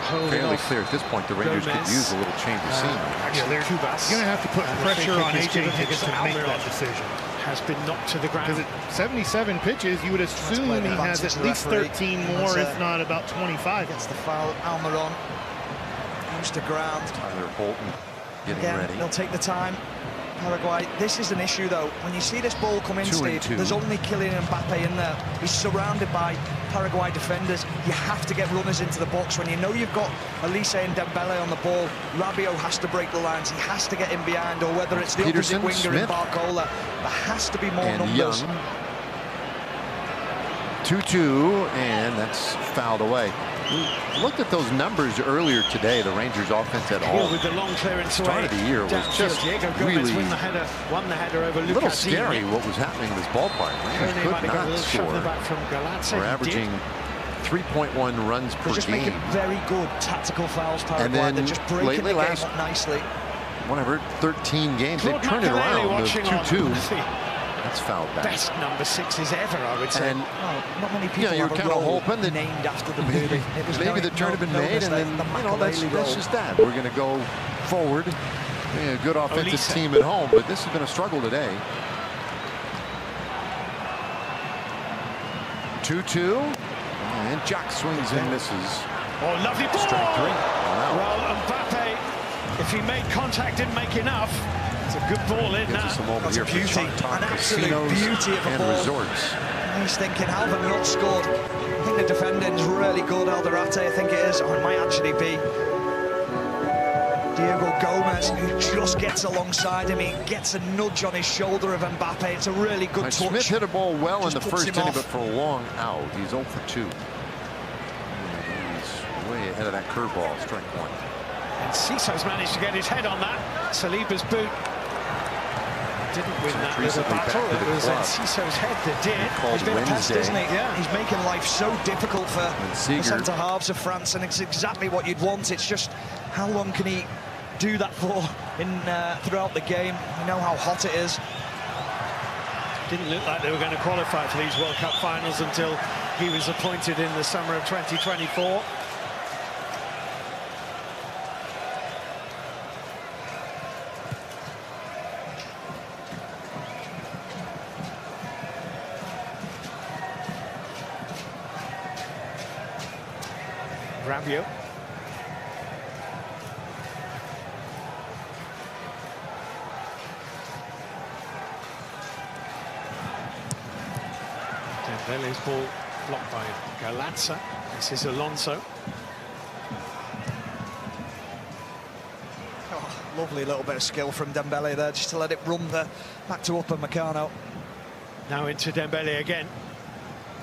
fairly clear at this point. The Rangers could use a little change of scenery. Actually, they're going to have to put pressure on AJ Hinch to make that decision. Has been knocked to the ground. Because at 77 pitches, you would assume he has at least 13 more, if not about 25. Gets the foul. Almiron comes to ground. Tyler Bolton getting ready. They'll take the time. Paraguay. This is an issue, though. When you see this ball come in, Steve, there's only Kylian Mbappe in there. He's surrounded by Paraguay defenders. You have to get runners into the box. When you know you've got Elise and Dembele on the ball, Rabiot has to break the lines. He has to get in behind, or whether it's the opposite winger in Barcola. There has to be more numbers. 2-2, and that's fouled away. We looked at those numbers earlier today. The Rangers' offense at home. With the long clearance start of the year was just really won the header over a little scary what was happening in this ballpark. Rangers could not score. We're averaging 3.1 runs per game. Just making very good tactical fouls, Paraguay. And then they're just breaking the game up nicely. Whatever, 13 games, they've turned it around. The 2-2. That's fouled back. Best number 6s ever, I would say. And not many people you're have kind of hoping that named after the movie. maybe the turn had been made, and then that's just that. We're going to go forward. A good offensive team at home, but this has been a struggle today. 2-2, and Jack swings and misses. Oh, lovely ball! Strike three. Well, Mbappe, if he made contact, didn't make enough. It's a good ball in now. That's a beauty, an absolute beauty of a ball. Resorts. He's thinking, how have I not scored? I think the defending's really good. Alderate, I think it is, or it might actually be Diego Gomez, who just gets alongside him. He gets a nudge on his shoulder of Mbappe. It's a really good touch. Smith hit a ball well in the first inning, but for a long out. He's 0 for 2. He's way ahead of that curveball, strike one. And Sisso's managed to get his head on that. Saliba's boot didn't win that little battle. It was Sisso's head that did. He's been a pest, isn't he? Yeah. He's making life so difficult for the centre halves of France, and it's exactly what you'd want. It's just how long can he do that for throughout the game? You know how hot it is. Didn't look like they were going to qualify for these World Cup finals until he was appointed in the summer of 2024. Rabiot. Dembele's ball blocked by Galazza. This is Alonso. Oh, lovely little bit of skill from Dembele there, just to let it run back to Upamecano. Now into Dembele again.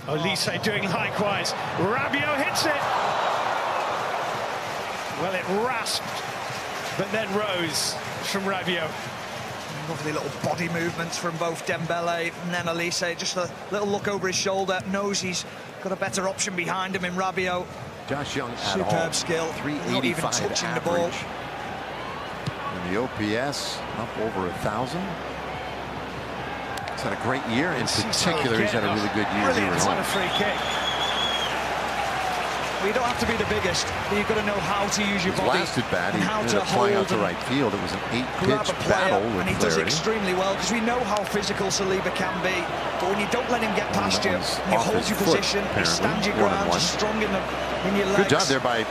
Elise doing likewise. Rabiot hits it. Well, it rasped, but then rose from Rabiot. Lovely little body movements from both Dembele and then Elise. Just a little look over his shoulder. Knows he's got a better option behind him in Rabiot. Josh Young superb skill. 385 not even touching the ball. And the OPS up over 1,000. He's had a great year. In particular, he's had a really good year here at home. A free kick. You don't have to be the biggest, but you've got to know how to use your body. Lasted bad. And he how ended to up flying out to hold right field. It was an 8-pitch battle with and he does extremely well, because we know how physical Saliba can be. But when you don't let him get past you, and you hold your position, you stand your ground, you're strong in your legs. Good job there by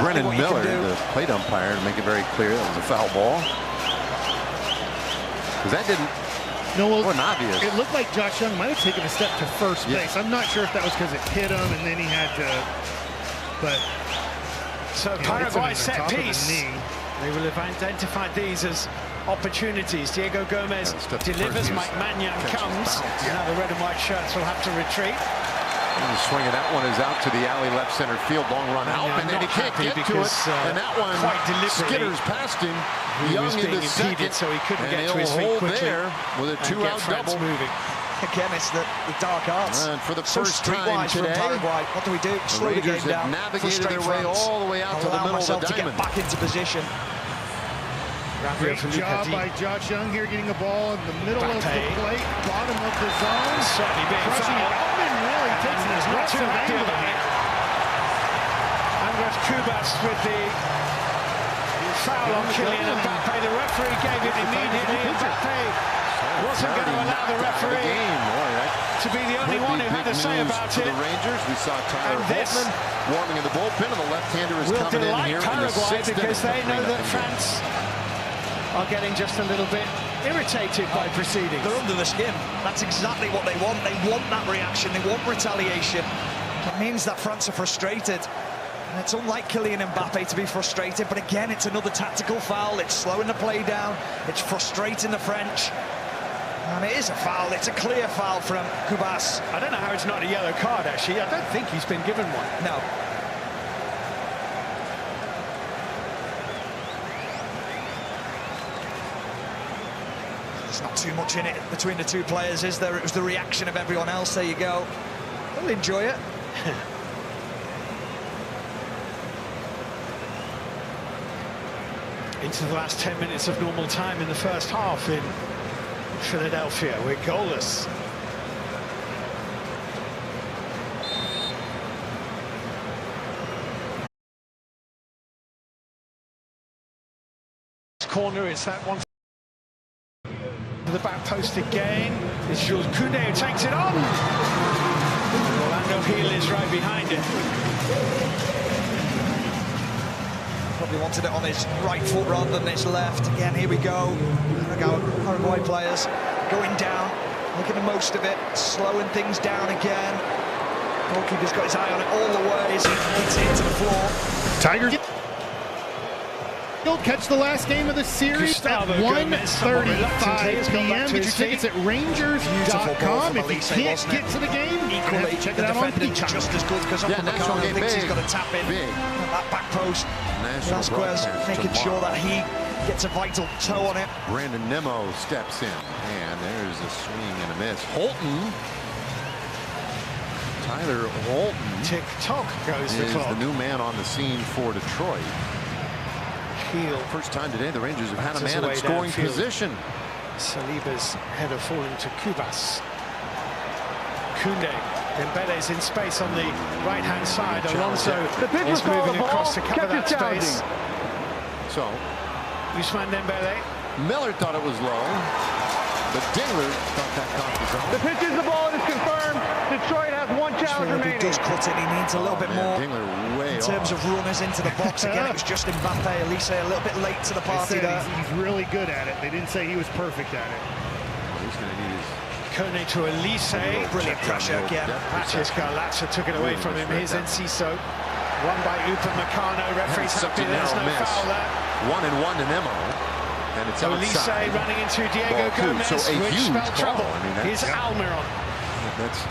Brennan Miller, the plate umpire, to make it very clear that was a foul ball. Because that didn't. No, well, wasn't obvious. It looked like Josh Young might have taken a step to first base. I'm not sure if that was because it hit him and then he had to. But so Paraguay set piece. They will have identified these as opportunities. Diego Gomez delivers. Mike Mannion comes. Now the red and white shirts will have to retreat. And swinging, that one is out to the alley left center field. Long run out, and then he can't get to it. And that one skitters past him. Young into second, so he couldn't get to his feet quickly. There with a 2-out double. Moving. Again, it's the dark arts. And for the first time today, Paraguay. What do we do? Slow the game down. Navigated their way all the way out to the middle of the diamond. To get back into position. Great job by Josh Young here, getting a ball in the middle of the plate, bottom of the zone. Certainly being fouled. Really takes an aggressive angle. Andre was Kubas with the foul on Kylian Mbappe. The referee gave it immediately. Mbappe wasn't going to allow the referee to be the only one who had to say about it. The Rangers, we saw Tyler Holtman warming in the bullpen, and the left-hander is coming in here in the sixth inning. Because they know that France are getting just a little bit irritated by proceedings. They're under the skin. That's exactly what they want. They want that reaction. They want retaliation. That means that France are frustrated. And it's unlike Kylian Mbappe to be frustrated, but again, it's another tactical foul. It's slowing the play down. It's frustrating the French. And it is a foul. It's a clear foul from Kubas. I don't know how it's not a yellow card, actually. I don't think he's been given one. No. There's not too much in it between the two players, is there? It was the reaction of everyone else. There you go. They'll enjoy it. Into the last 10 minutes of normal time in the first half in Philadelphia. We're goalless. Corner, it's that one. The back post again. It's Jules Koundé who takes it on. Orlando Hill is right behind it. Probably wanted it on his right foot rather than his left. Again, here we go. Paraguay players going down, making the most of it, slowing things down again. Goalkeeper's got his eye on it all the way as he hits it into the floor. Tigers catch the last game of the series at 1:35 p.m. Get your tickets at Rangers.com. If you can't get to the game, equally check it out on Peacock. Just as good because National thinks he's got to tap in that back post. Vasquez making sure that he gets a vital toe on it. Brandon Nimmo steps in, and there's a swing and a miss. Holton. Tyler Holton. Tick-tock goes the clock. The new man on the scene for Detroit. Heel. First time today the Rangers have had a man in scoring position. Saliba's header falling to Kubas. Koundé. Dembele's in space on the right-hand side. Alonso is moving across to cover that space. So, Ousmane Dembele. Miller thought it was low, but Dingler thought that caught the zone. The pitch is the ball. It is confirmed. Detroit has one challenge remaining. He does cut it. He needs a little bit more Dingler way in terms of runners into the box. Again, it was just Mbappe. Elise a little bit late to the party there. He's really good at it. They didn't say he was perfect at it. He's going to need his... Koné to Elise. Brilliant pressure again. Matches Garlatza took it away from him. Here's Enciso. Won by Upamecano. Referee's happy there's no foul there. 1-1 to Nimmo. And it's Elise running into Diego Gomez, so a which huge spelled trouble. I mean, Here's Almiron. That's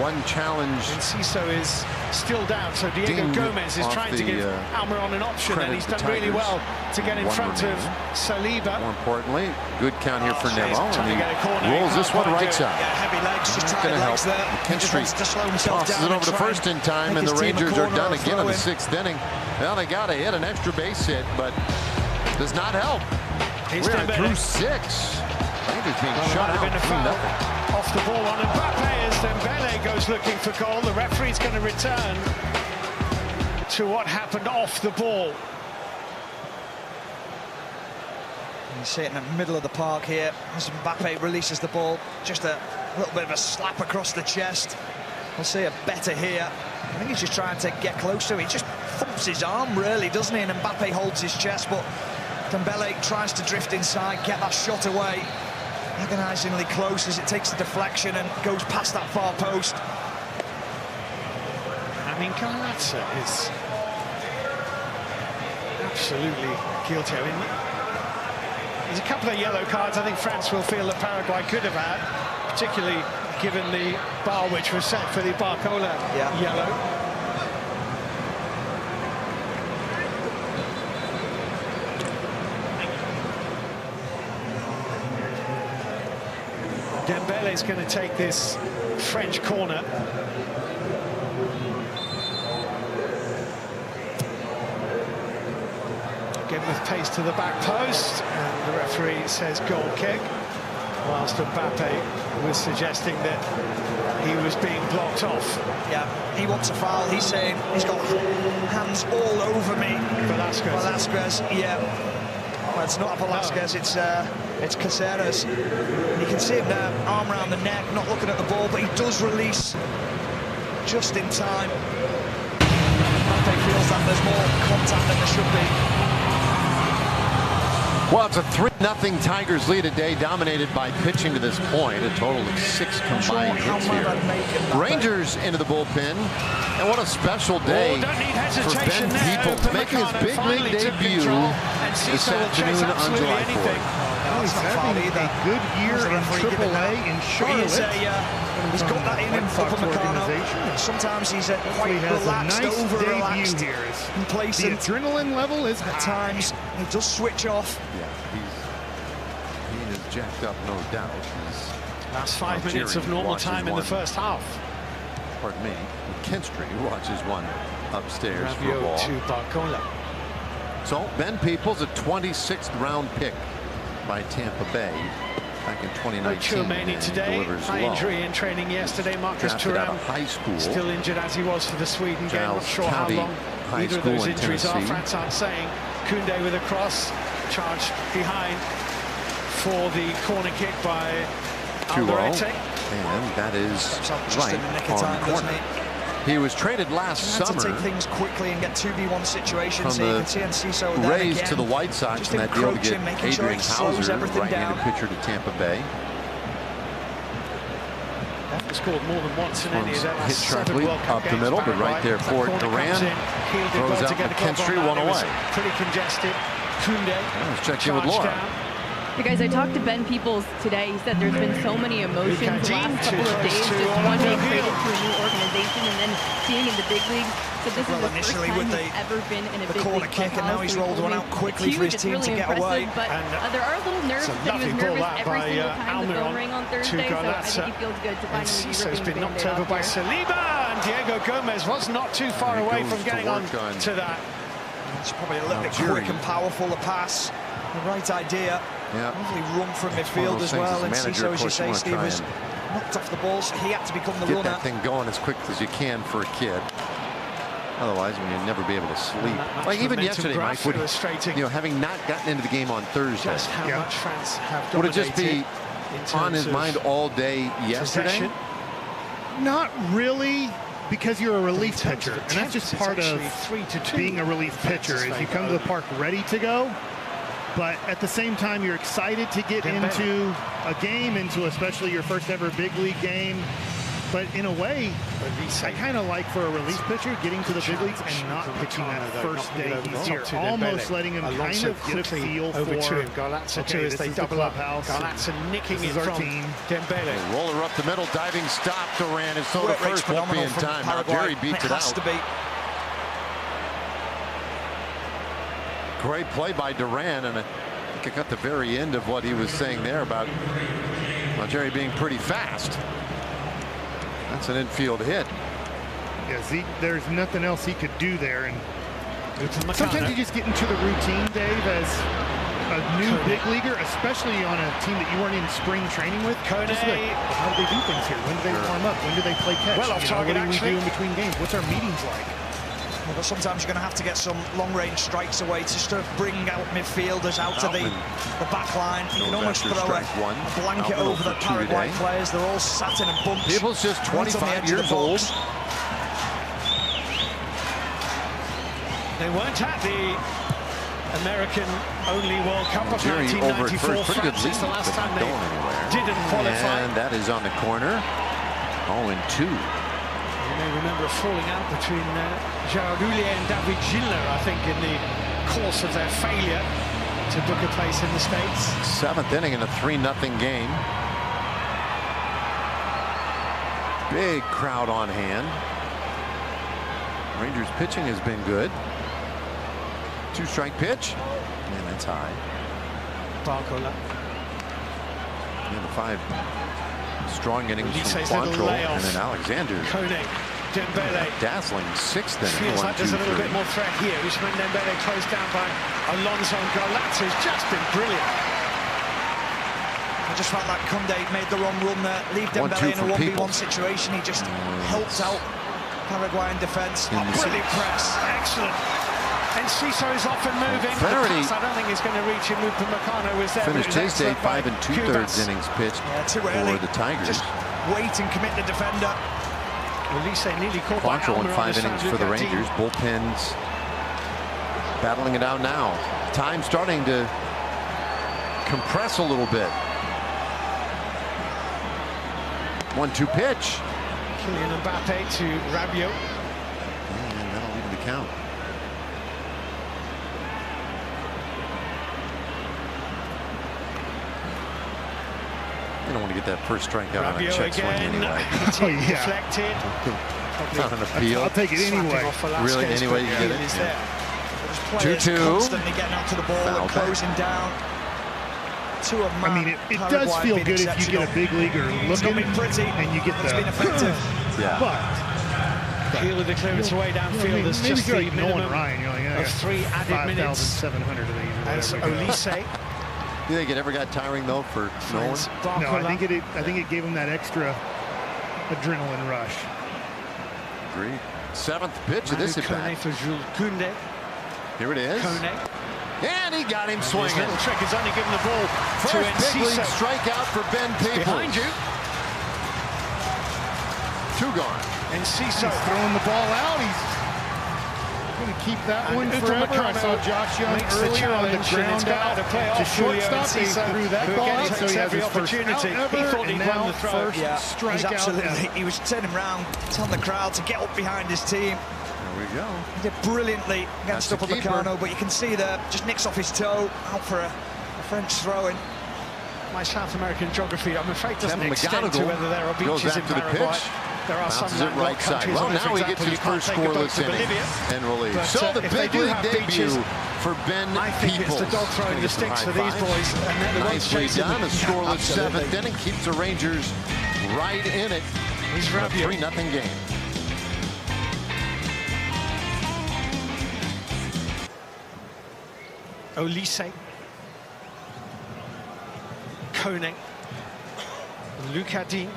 one challenge. Enciso is still down, so Diego Gomez is trying to give Almiron an option, and he's done really well to get in front of Saliba. More importantly, good count here for Nimmo. And he rolls this one right side. Yeah, heavy legs, just going to help. McKinstry tosses it over the first in time, and the Rangers are done again in the sixth inning. Well, they got to hit an extra base hit, but does not help. We're through 6. Rangers being shut out. Off the ball on Mbappe as Dembele goes looking for goal. The referee's going to return to what happened off the ball. You see it in the middle of the park here as Mbappe releases the ball. Just a little bit of a slap across the chest. We'll see a better here. I think he's just trying to get close to it. He just thumps his arm, really, doesn't he? And Mbappe holds his chest, but Dembele tries to drift inside, get that shot away. Agonisingly close as it takes the deflection and goes past that far post. I mean, Garlatza is absolutely guilty. I mean, there's a couple of yellow cards I think France will feel that Paraguay could have had, particularly given the bar which was set for the Barcola yellow. Dembele is going to take this French corner. Again with pace to the back post, and the referee says goal kick, whilst Mbappe was suggesting that he was being blocked off. Yeah, he wants a foul. He's saying he's got hands all over me. Velasquez, yeah. Well, it's not Velasquez, it's Caceres. You can see him there, arm around the neck, not looking at the ball, but he does release just in time. Mbappe feels that there's more contact than there should be. Well, it's a 3-0 Tigers lead today, dominated by pitching to this point. A total of 6 combined hits here. Rangers into the bullpen, and what a special day for Ben Peoples, making his big league debut this afternoon on July 4th. He's having a good year in AAA in Charlotte. He's got that in him, Upamecano. Sometimes he's quite relaxed, over-relaxed, complacent. The adrenaline level is at times. He does switch off. Yeah, he is jacked up, no doubt. Last 5 minutes of normal time in the first half. Pardon me, McKinstry watches one upstairs for a ball. To Barcola. So Ben Peoples, a 26th round pick by Tampa Bay back in 2019. Today, high injury in training yesterday. Marcus Thuram, high school, still injured as he was for the Sweden game. Not sure how long either of those injuries are. France aren't saying. Koundé with a cross, charged behind for the corner kick by Alderete. And that is right on the corner. He was traded last summer to take things quickly and get 2v1 situations. from the Rays to the White Sox in that deal to get Adrian Hauser, right-handed pitcher, to Tampa Bay. Scored more than once in any of their last 7 World Cup up the middle, but right there for Duran. Throws out McKinstry, one away. Pretty congested. Koundé. Let's check in with Laura. Hey guys, I talked to Ben Peoples today. He said there's been so many emotions the last couple of days, just one being traded to a new organization and then seeing in the big leagues. So this is the first time he's ever been in a big league kick, and now he's rolled one out quickly for his team to get away. But there are little nerves that he was nervous every single time the phone rang on Thursday, so I think he feels good to finally be He's been knocked over by Saliba, and Diego Gomez was not too far away from getting on to that. It's probably a little bit quick and powerful, the pass. The right idea. Yeah. Hopefully run from midfield as well. And so, as you say, Steve was knocked off the ball, so he had to become the runner. Get that thing going as quick as you can for a kid. Otherwise, you'd never be able to sleep. Like even yesterday, Mike, having not gotten into the game on Thursday, just how much France have would it just be on his mind all day yesterday? Not really, because you're a relief pitcher, and that's just part of being a relief pitcher. Is you come to the park ready to go. But at the same time, you're excited to get into a game, into especially your first ever big league game. But in a way, I kind of like for a relief pitcher getting to the big leagues and not pitching that first day he's here. Almost letting him kind of get a feel for, okay, this is the clubhouse. Nicking it from Dembele. Roller up the middle, diving stop. Duran is thrown to first, won't be in time. Now Jerry beats it out. Great play by Duran, and I think I got the very end of what he was saying there about Jerry being pretty fast. That's an infield hit. Yeah, Zeke, there's nothing else he could do there. And sometimes you just get into the routine, Dave, as a new big leaguer, especially on a team that you weren't in spring training with. Just like, how do they do things here? When do they warm up? When do they play catch? Well, what do we do in between games? What's our meetings like? Well, sometimes you're going to have to get some long-range strikes away just to bring out midfielders out to the back line. You can almost throw a blanket over the Paraguay players. They're all sat in a bunch. People's just 25 years old. They weren't at the American-only World Cup of 1994. France is the last time they didn't qualify. And that is on the corner. 0-2. You may remember a falling out between Gerard Houllier and David Gilles, I think, in the course of their failure to book a place in the States. 7th inning in a 3-0 game. Big crowd on hand. Rangers pitching has been good. 2-strike pitch, and that's high. Barcola. And the 5 strong innings from Quantrill, and then Alexander. Koné, Dembele. Dazzling 6th inning. Feels like there's a little bit more threat here. Ousmane Dembele closed down by Alonso. Garlat has just been brilliant. I just felt like Koundé made the wrong run there. Leave Dembele in a 1v1 situation. He just helped out Paraguayan defence. Brilliant press. Excellent. And Ciso is off and moving. Flaherty, I don't think he's going to reach him. Upamecano was there. Finished his day 5 2/3 innings pitched for the Tigers. Just wait and commit the defender. Ulisse nearly caught by Quantrill in 5 innings for the Luca Rangers. Bullpens battling it out now. Time starting to compress a little bit. 1-2 pitch. Kylian Mbappe to Rabiot. And that'll leave the count. You don't want to get that first strikeout on a check swing anyway. Deflected. Not an appeal. I'll take it anyway. Really, anyway, you get it. Yeah. 2-2. Constantly getting out to the ball and closing down. I mean, it does feel good if you get a big leaguer looking and you get the. Yeah. But Heel of the clearance away downfield. There's just the minimum Ryan, you're like, of 3 added minutes. 5,700 of these. As Ulisse. Do you think it ever got tiring though for Nolan? No, I think it gave him that extra adrenaline rush. Agreed. 7th pitch of this at bat. For Jules Koundé. Here it is. Koundé. And he got him swinging. His little trick is only giving the ball First to big league Enciso. strikeout for Ben Peoples. Behind you. 2 gone. Enciso throwing the ball out. He's going to keep that one forever. I saw Josh Young earlier on the ground out to shortstop. He threw that ball out, so he has his first out ever, He thought he'd and won now the throw. first Yeah, strikeout. he was turning around, telling the crowd to get up behind his team. There we go. He did brilliantly against Upamecano, but you can see there, just nicks off his toe, out for a French throw-in. My South American geography, I'm afraid, doesn't Kevin extend to whether there are beaches in Paraguay. There are some right side. Well, now he gets his first scoreless inning and relief. So the big league debut for Ben Peoples. I think it's the dog throwing the sticks for these boys, and they're the ones Nicely chasing done. A them. scoreless 7th inning keeps the Rangers right in it. He's A Rabiot. 3-0 game. Ulisse, Koning, Lucadine,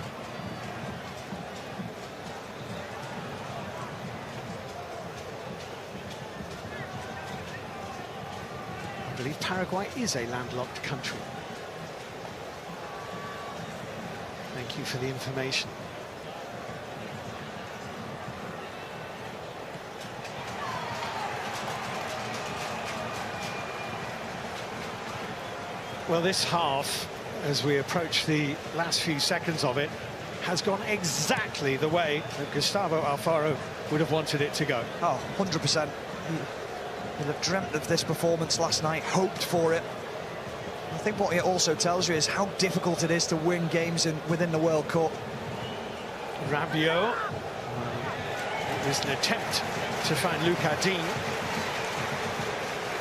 I believe Paraguay is a landlocked country. Thank you for the information. Well, this half, as we approach the last few seconds of it, has gone exactly the way that Gustavo Alfaro would have wanted it to go. Oh, 100%. He'd have dreamt of this performance last night, hoped for it. I think what it also tells you is how difficult it is to win games within the World Cup. Rabiot. It was an attempt to find Lucadine.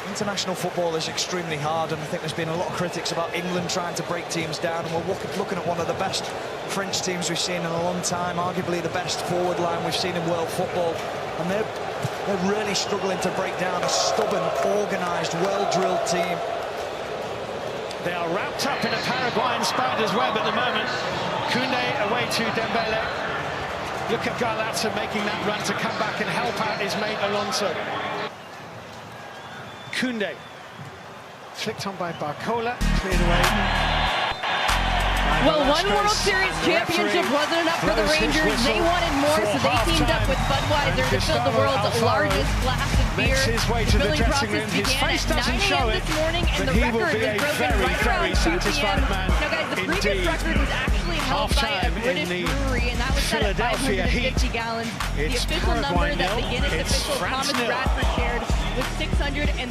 International football is extremely hard, and I think there's been a lot of critics about England trying to break teams down, and we're looking at one of the best French teams we've seen in a long time, arguably the best forward line we've seen in world football, and they're really struggling to break down a stubborn, organised, well-drilled team. They are wrapped up in a Paraguayan spider's web at the moment. Koundé away to Dembele. Look at Garlatza making that run to come back and help out his mate Alonso. Koundé, flicked on by Barcola, cleared away. Well, one World Series championship wasn't enough for the Rangers. They wanted more, so they teamed up with Budweiser to fill the world's largest glass of beer. The filling process began at 9 a.m. this morning, and the record was broken right around 2 p.m. Now, guys, the previous record was actually held by a British brewery, and that was set at 550 gallons. The official number that the Guinness official Thomas Bradford shared was 638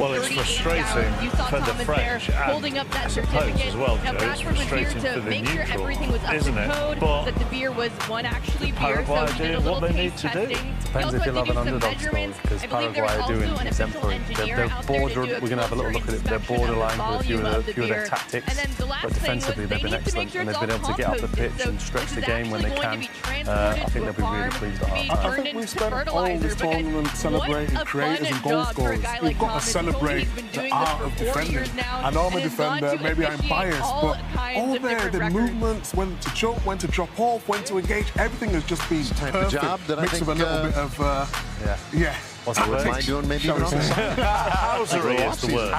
gallons. You saw Thomas there holding up that certificate. Now, Bradford was here to make sure everything was up to code, that the beer was one actually beer, so we did a little taste testing. Depends if you'll have an underdog story, because Paraguay are doing exemplary. They're border. We're going to have a little look at it. They're borderline with a few of their tactics, but defensively they've been excellent, and they've been able to get up the pitch and stretch the game when they can. I think they'll be really pleased at half time. I think we've spent all this tournament celebrating creators and goal scorers. You've got to celebrate the art of defending. I know I'm a defender, maybe I'm biased, but all the movements, when to jump, when to drop off, when to engage, everything has just been perfect. Job that Mix of a little bit of, yeah. What's the word? Am I doing maybe even on the side? Housery is the word.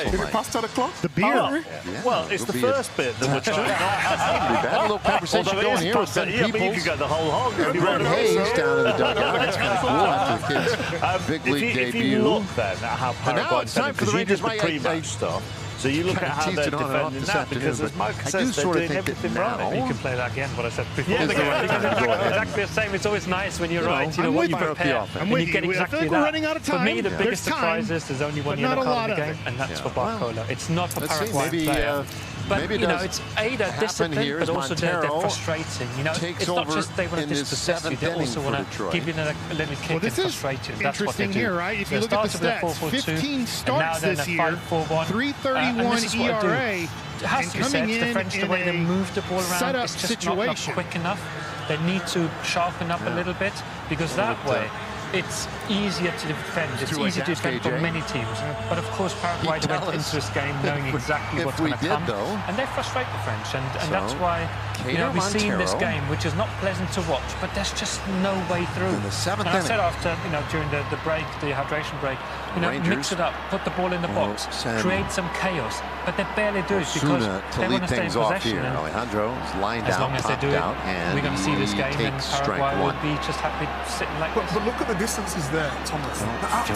Is it past 10 o'clock? The beer. Well, it's the first bit that we're trying. A little conversation going here with Ben Peoples. Peoples. You could go the whole hog. Brett Hayes down in the dugout. That's kind of cool after the kids' big league debut. If you look then at how Paraguay defended, because you did the pre-match stuff, so you look at how they're defending that, because as Mike says, they're doing everything right. You can play that again, what I said before. Yeah, exactly the same. It's always nice when you're right, you know what you prepare, and you get exactly that. For me, the biggest surprise is there's only one yellow card in the game, and that's for Barcola. It's not for Paraguay player. But, you know, it's they're disciplined, but also they're frustrating. You know, it's not just they want to dispossess you, they also want to give you a little kick and frustrate you. That's what they do. Interesting here, right? If you look at the stats, 15 starts this year, 3.31 ERA, it has to be said, the French, the way they move the ball around, it's just not quick enough. They need to sharpen up a little bit, because that way, it's easier to defend. It's easier to defend for many teams. But of course, Paraguay went into this game knowing exactly what's going to come. And they frustrate the French. And that's why, you know, we've seen this game, which is not pleasant to watch, but there's just no way through. In the seventh inning. I said after, you know, during the break, the hydration break, you know, mix it up, put the ball in the box, create some chaos. But they barely do it because they want to stay in possession. Alejandro is lined as out, long as they do it, and we're going to see this game, and Paraguay will be just happy sitting like this. But look at the distances there, Thomas.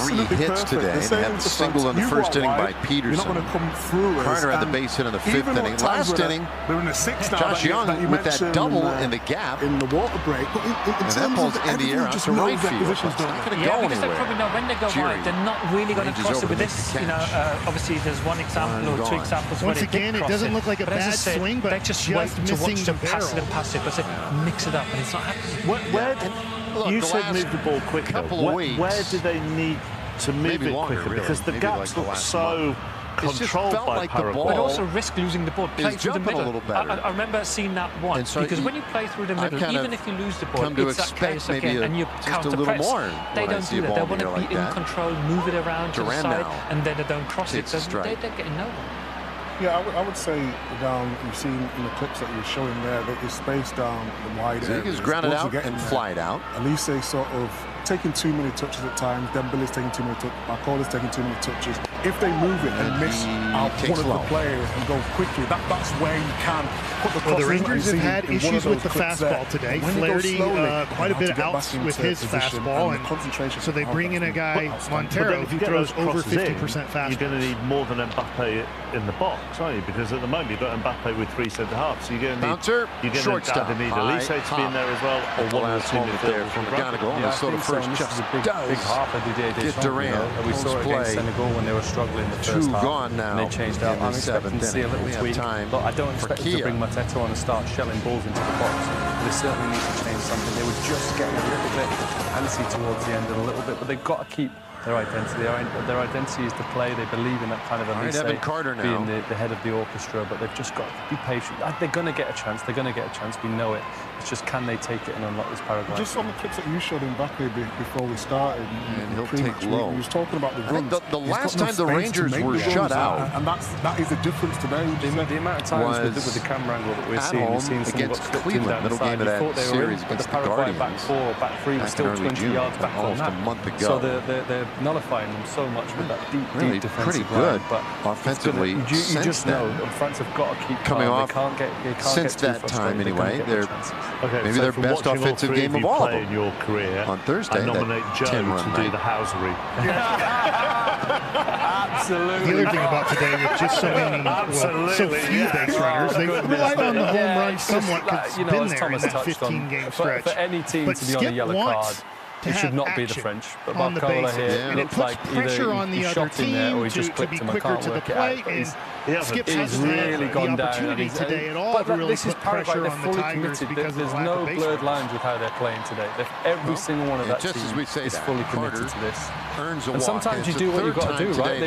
Three hits today. They had a single in the first inning by Peterson. You're not going to come through. Carter had the base hit in the fifth inning. Last inning, they're in the sixth now. Josh Young with that double in the gap. In the water break. But in terms of in the air out to right field. It's not going to go because they probably know when they go wide, they're not really going to cross it with this. You know, obviously there's one example or two examples where they did cross it. It doesn't look like a bad swing, but they just wait to watch them pass it and pass it. But mix it up, and it's not happening. You said move the ball quicker. Where do they need to move it quicker? Because the gaps look so controlled by Paraguay. But also risk losing the ball. Play through the middle. I remember seeing that once, because when you play through the middle, even if you lose the ball, it's that chaos again, and you counter press. They don't do that. They want to be in control, move it around to the side, and then they don't cross it. So they're getting nowhere. Yeah, I would say down, you've seen in the clips that you're showing there, that it's spaced down the wide area. He's grounded out and flied out. Elise sort of taking too many touches at times. Dembele's taking too many touches. Barcola's taking too many touches. If they move it and miss out one of the players and go quickly, that's where you can put the the Rangers have had issues with the fastball today. Flaherty quite a bit of outs with his fastball, and so they bring in a guy, Montero, who throws over 50% fastball. You're going to need more than Mbappe in the box, aren't you? Because at the moment you've got Mbappe with three centre-halves, so you're going to need Elise to be in there as well, or one of the two midfielders from McGonigal. So the first just big half of the day get Durant. We saw it against Senegal when they were struggling in the first half. Gone now. And they changed out. I'm expecting to see a little tweak. But I don't expect them to bring Mateta on and start shelling balls into the box. They certainly need to change something. They were just getting a little bit antsy towards the end and a little bit, but they've got to keep their identity. Their identity is to play. They believe in that kind of being the head of the orchestra, but they've just got to be patient. They're going to get a chance. They're going to get a chance. We know it. It's just, can they take it and unlock this Paraguay? Just on the clips that you showed Mbappe before we started, and he'll take low. He was talking about the runs. The last time the Rangers were shut out, and that is the difference today. The amount of times with the camera angle that we're seeing against Cleveland, middle game of that series against the Guardians, back four, back three, was still 20 yards back almost a month ago. So they're nullifying them so much with that deep defensive pretty good, but offensively. You just know France have got to keep coming off. They can't get since that time anyway. They're maybe their best offensive game of all of them in your career. On Thursday, I nominate Joe to do the housery. Absolutely. The other thing about today with just so few base runners, they relied on the home run somewhat because it's been there in that 15-game stretch. For any team to be on a yellow card, it should not be the French, but Barcola here looks like either he shot in there or he just clipped him. I can't work it out. Skip has really gone down today at all. But this is Paraguay. They're fully committed. There's no blurred lines with how they're playing today. Every single one of that team is fully committed to this. And sometimes you do what you've got to do, right?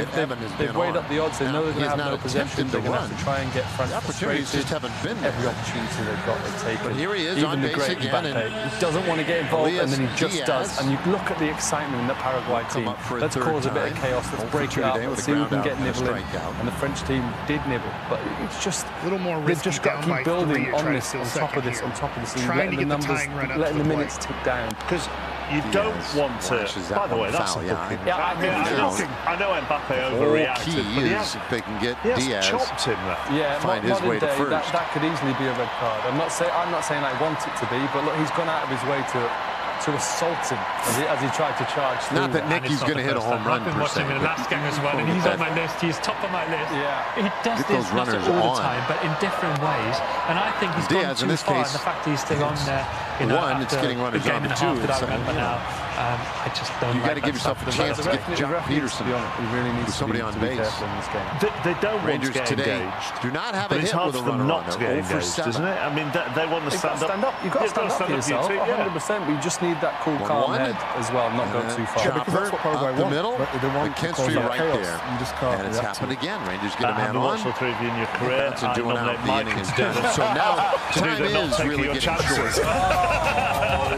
They've weighed up the odds. They know they're going to have no possession. They're going to have to try and get France frustrated. Every opportunity they've got, they take it. But here he is on base again. He doesn't want to get involved, and then he just does. does. And you look at the excitement in the Paraguay team. Let's cause a bit of chaos. Let's break it up. Let's see who can get nibbling. And the French team did nibble, but it's just a little more risky. They've just got to keep building on this, on top of this, and letting the numbers, letting the minutes tick down. Because you don't want to. By the way, that's a booking. I know Mbappe overreacted, but if they can get Diaz, chopped him there. Yeah, find his way to first. That could easily be a red card. I'm not saying I want it to be, but look, he's gone out of his way to assault him as he tried to charge through. Not that Nicky's going to hit a home run. I've been watching him in the last game as well, and he's on my list. He's top of my list. Yeah, he does this not all the time, but in different ways. And I think he's gone too far. And the fact he's still on there, it's getting runners on the two. That I remember now. I just don't. You got to give yourself a chance to get John Peterson. He really needs somebody on base in this game. They don't want to get today engaged. Do not have a hit with a runner not to get engaged, isn't it? I mean, they want to stand up. You've got to stand up for yourself, 100%. But you just need that cool, calm head as well, not go too far. Chopper up the middle, McKinstry right there. And it's happened again. Rangers get a man on. Watched the three of you in your career. And doing out the innings done. So now time is really getting short.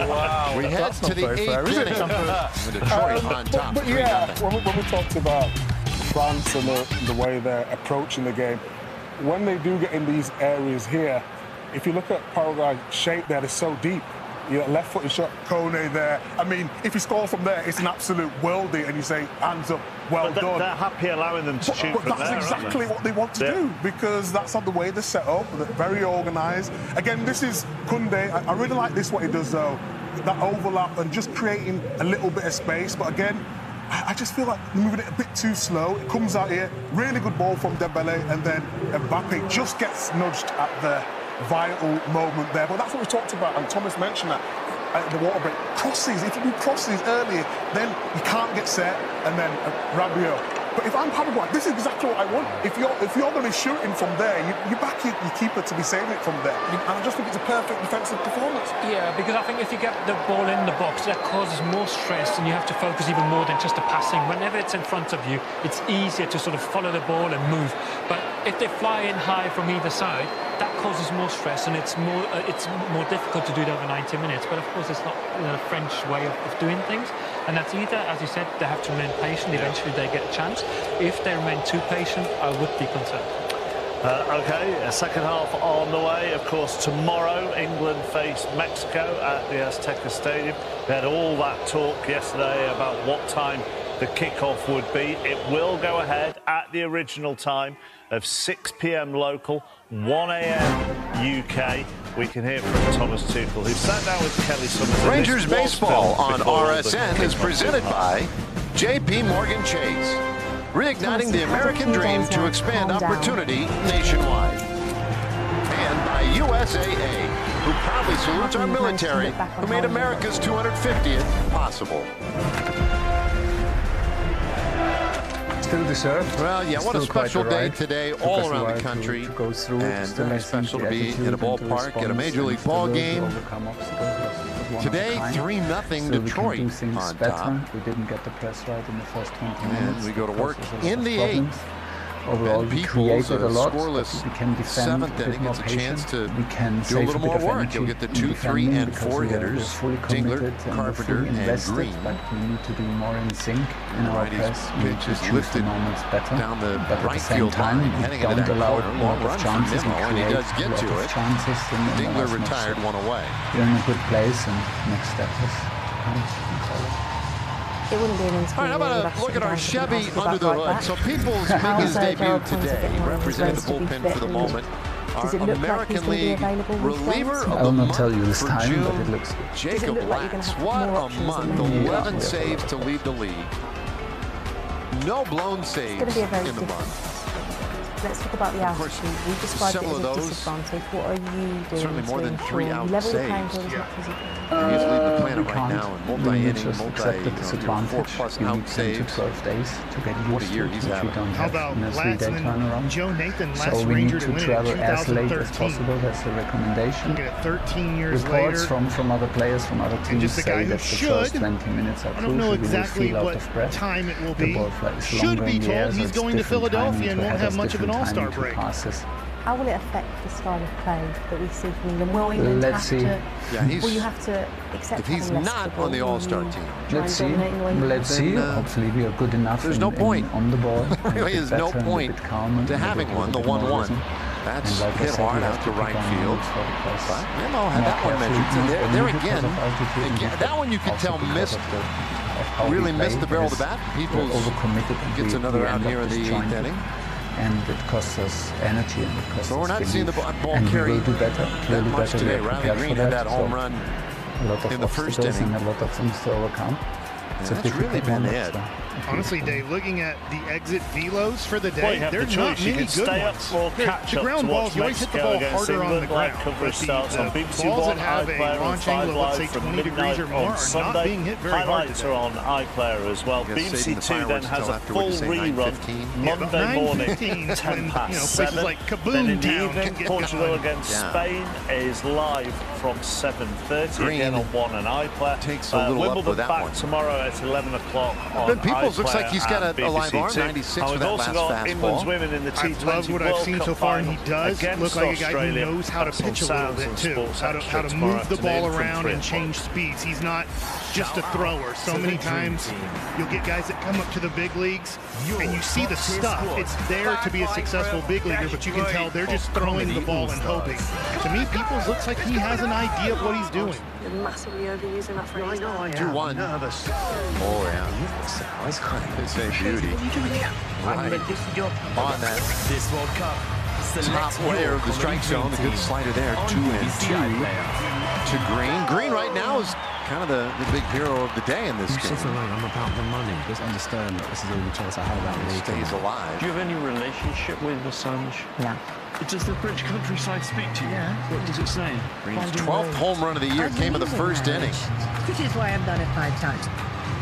Wow. We head to the 8th inning. Detroit on top. But yeah, when we talked about France and the way they're approaching the game, when they do get in these areas here, if you look at Paraguay's shape there, they're so deep. You know, left-footed shot, Kone there. I mean, if you score from there, it's an absolute worldie, and you say, hands up, well done. They're happy allowing them to shoot from there. But that's exactly what they want to do, because that's not the way they're set up. They're very organised. Again, this is Koundé. I really like this, what he does, though. That overlap and just creating a little bit of space. But again, I just feel like they're moving it a bit too slow. It comes out here, really good ball from Dembele, and then Mbappe just gets nudged at the vital moment there. But that's what we talked about, and Thomas mentioned that at the water break. Crosses, if you do crosses earlier, then you can't get set, and then Rabiot. But if I'm Paraguay, this is exactly what I want. If you're going to be shooting from there, you back your keeper to be saving it from there. And I just think it's a perfect defensive performance. Yeah, because I think if you get the ball in the box, that causes more stress, and you have to focus even more than just the passing. Whenever it's in front of you, it's easier to sort of follow the ball and move. But if they fly in high from either side, that causes more stress, and it's more difficult to do it over 90 minutes. But of course, it's not the French way of doing things. And that's either, as you said, they have to remain patient. Eventually, they get a chance. If they remain too patient, I would be concerned. Okay, a second half on the way. Of course, tomorrow, England face Mexico at the Azteca Stadium. We had all that talk yesterday about what time the kickoff would be. It will go ahead at the original time of 6 p.m. local, 1 a.m. UK. We can hear from Thomas Tuchel, who sat down with Kelly Summers. Rangers baseball on RSN is presented by JP Morgan Chase, reigniting the American dream to expand opportunity nationwide. And by USAA, who proudly salutes our military, who made America's 250th possible. Still deserved. Well, yeah, what a special day today all around the country. And very special to be in a ballpark at a Major League ball game. Today, 3-0 Detroit on top. We didn't get the press right in the first 20 minutes. And we go to work in the 8th. Overall, we created a lot, but we can defend 7th inning. It's a chance to do a little more work. You'll get the 2, 3, and 4 hitters, Dingler, Carpenter, and Green. But we need to do more in sync in our press. We need to choose the moments better. Down the but at right the same field time, line, we heading don't into that allow corner. a lot of chances and he does get to it. Dingler retired one away. We're in a good place, and next step is to come. It wouldn't be an all right, how about a look at our Chevy under the hood? So Peoples making his debut today, representing the bullpen for the moment. Our American League reliever of the month. I will not tell you this time, but it looks good. Jacob Latz, what a month. 11 saves to lead the league. No blown saves in the month. Let's talk about the altitude. You described it as a disadvantage. What are you doing? Certainly more than 3 out level saves. the playing field as much as you can. He's leading the planet right now in multi-inning, accept the disadvantage. 4+ you out need 10 to saves. 12 days to get used What a year he's having. How about Latz and Joe Nathan, last so we Ranger need to to win it travel in as late 2013. as possible. That's a recommendation. Get it 13 years Reports later. from other players from other teams just a guy say who that the first 20 minutes are I don't know crucial. exactly You will feel what out of breath. time it will The be. ball flight is Should longer be in the air, told so he's it's going to different Philadelphia timing and to won't head have us, much of an different all-star timing to break. passes. How will it affect the style of play that we see from England? Will England have to? Yeah, will you have to accept if he's not on the All-Star team? Let's see. Let's see. Hopefully we are good enough. There's no point on the ball. There really is no point to having one. The 1-1. That's hit hard out to right field. But Memo had that one measured. And there again, that one you could tell really missed the barrel of the bat. Peoples gets another out here in the 8th inning. And it costs us energy and it costs So we're us not seeing the ball carry that much today. Riley Green had that home run in the first inning. And a lot of things to overcome. That's really been it. Honestly, Dave, looking at the exit velos for the day, there's not many good ones. The ground balls, you always hit the ball harder on the ground. But the balls that have a launch angle of, let's say, 20 degrees or more are not being hit very hard today. Highlights are on iPlayer as well. BBC 2 then has a full rerun Monday morning, 10 past 7. Like then in the evening, Portugal against Spain is live from 7:30 again on 1 and iPlayer. Takes a little Wimbledon up back tomorrow at 11 o'clock on Peoples looks like he's got a live arm, 96 for that last fastball. England's women in the T20 I love what I've seen so far, and he does look like a guy who knows how to pitch a little bit too, how to move the ball around and change speeds. He's not just a thrower. So many times you'll get guys that come up to the big leagues and you see the stuff. It's there to be a successful big leaguer, but you can tell they're just throwing the ball and hoping. To me, Peoples looks like he has an idea of what he's doing. You're massively overusing that phrase. 2-1. Nervous. Oh, yeah. This ain't beauty. Right. On that top layer of the strike zone. The good slider there. 2-2 to Green. Green right now is kind of the big hero of the day in this game. I'm about the money. Just understand that this is the only chance I have about the league. Stays alive. Do you have any relationship with Assange? Yeah. Does the British countryside speak to you? Yeah. What does it say? Green's 12th home run of the year came in the first inning. Which is why I've done it 5 times.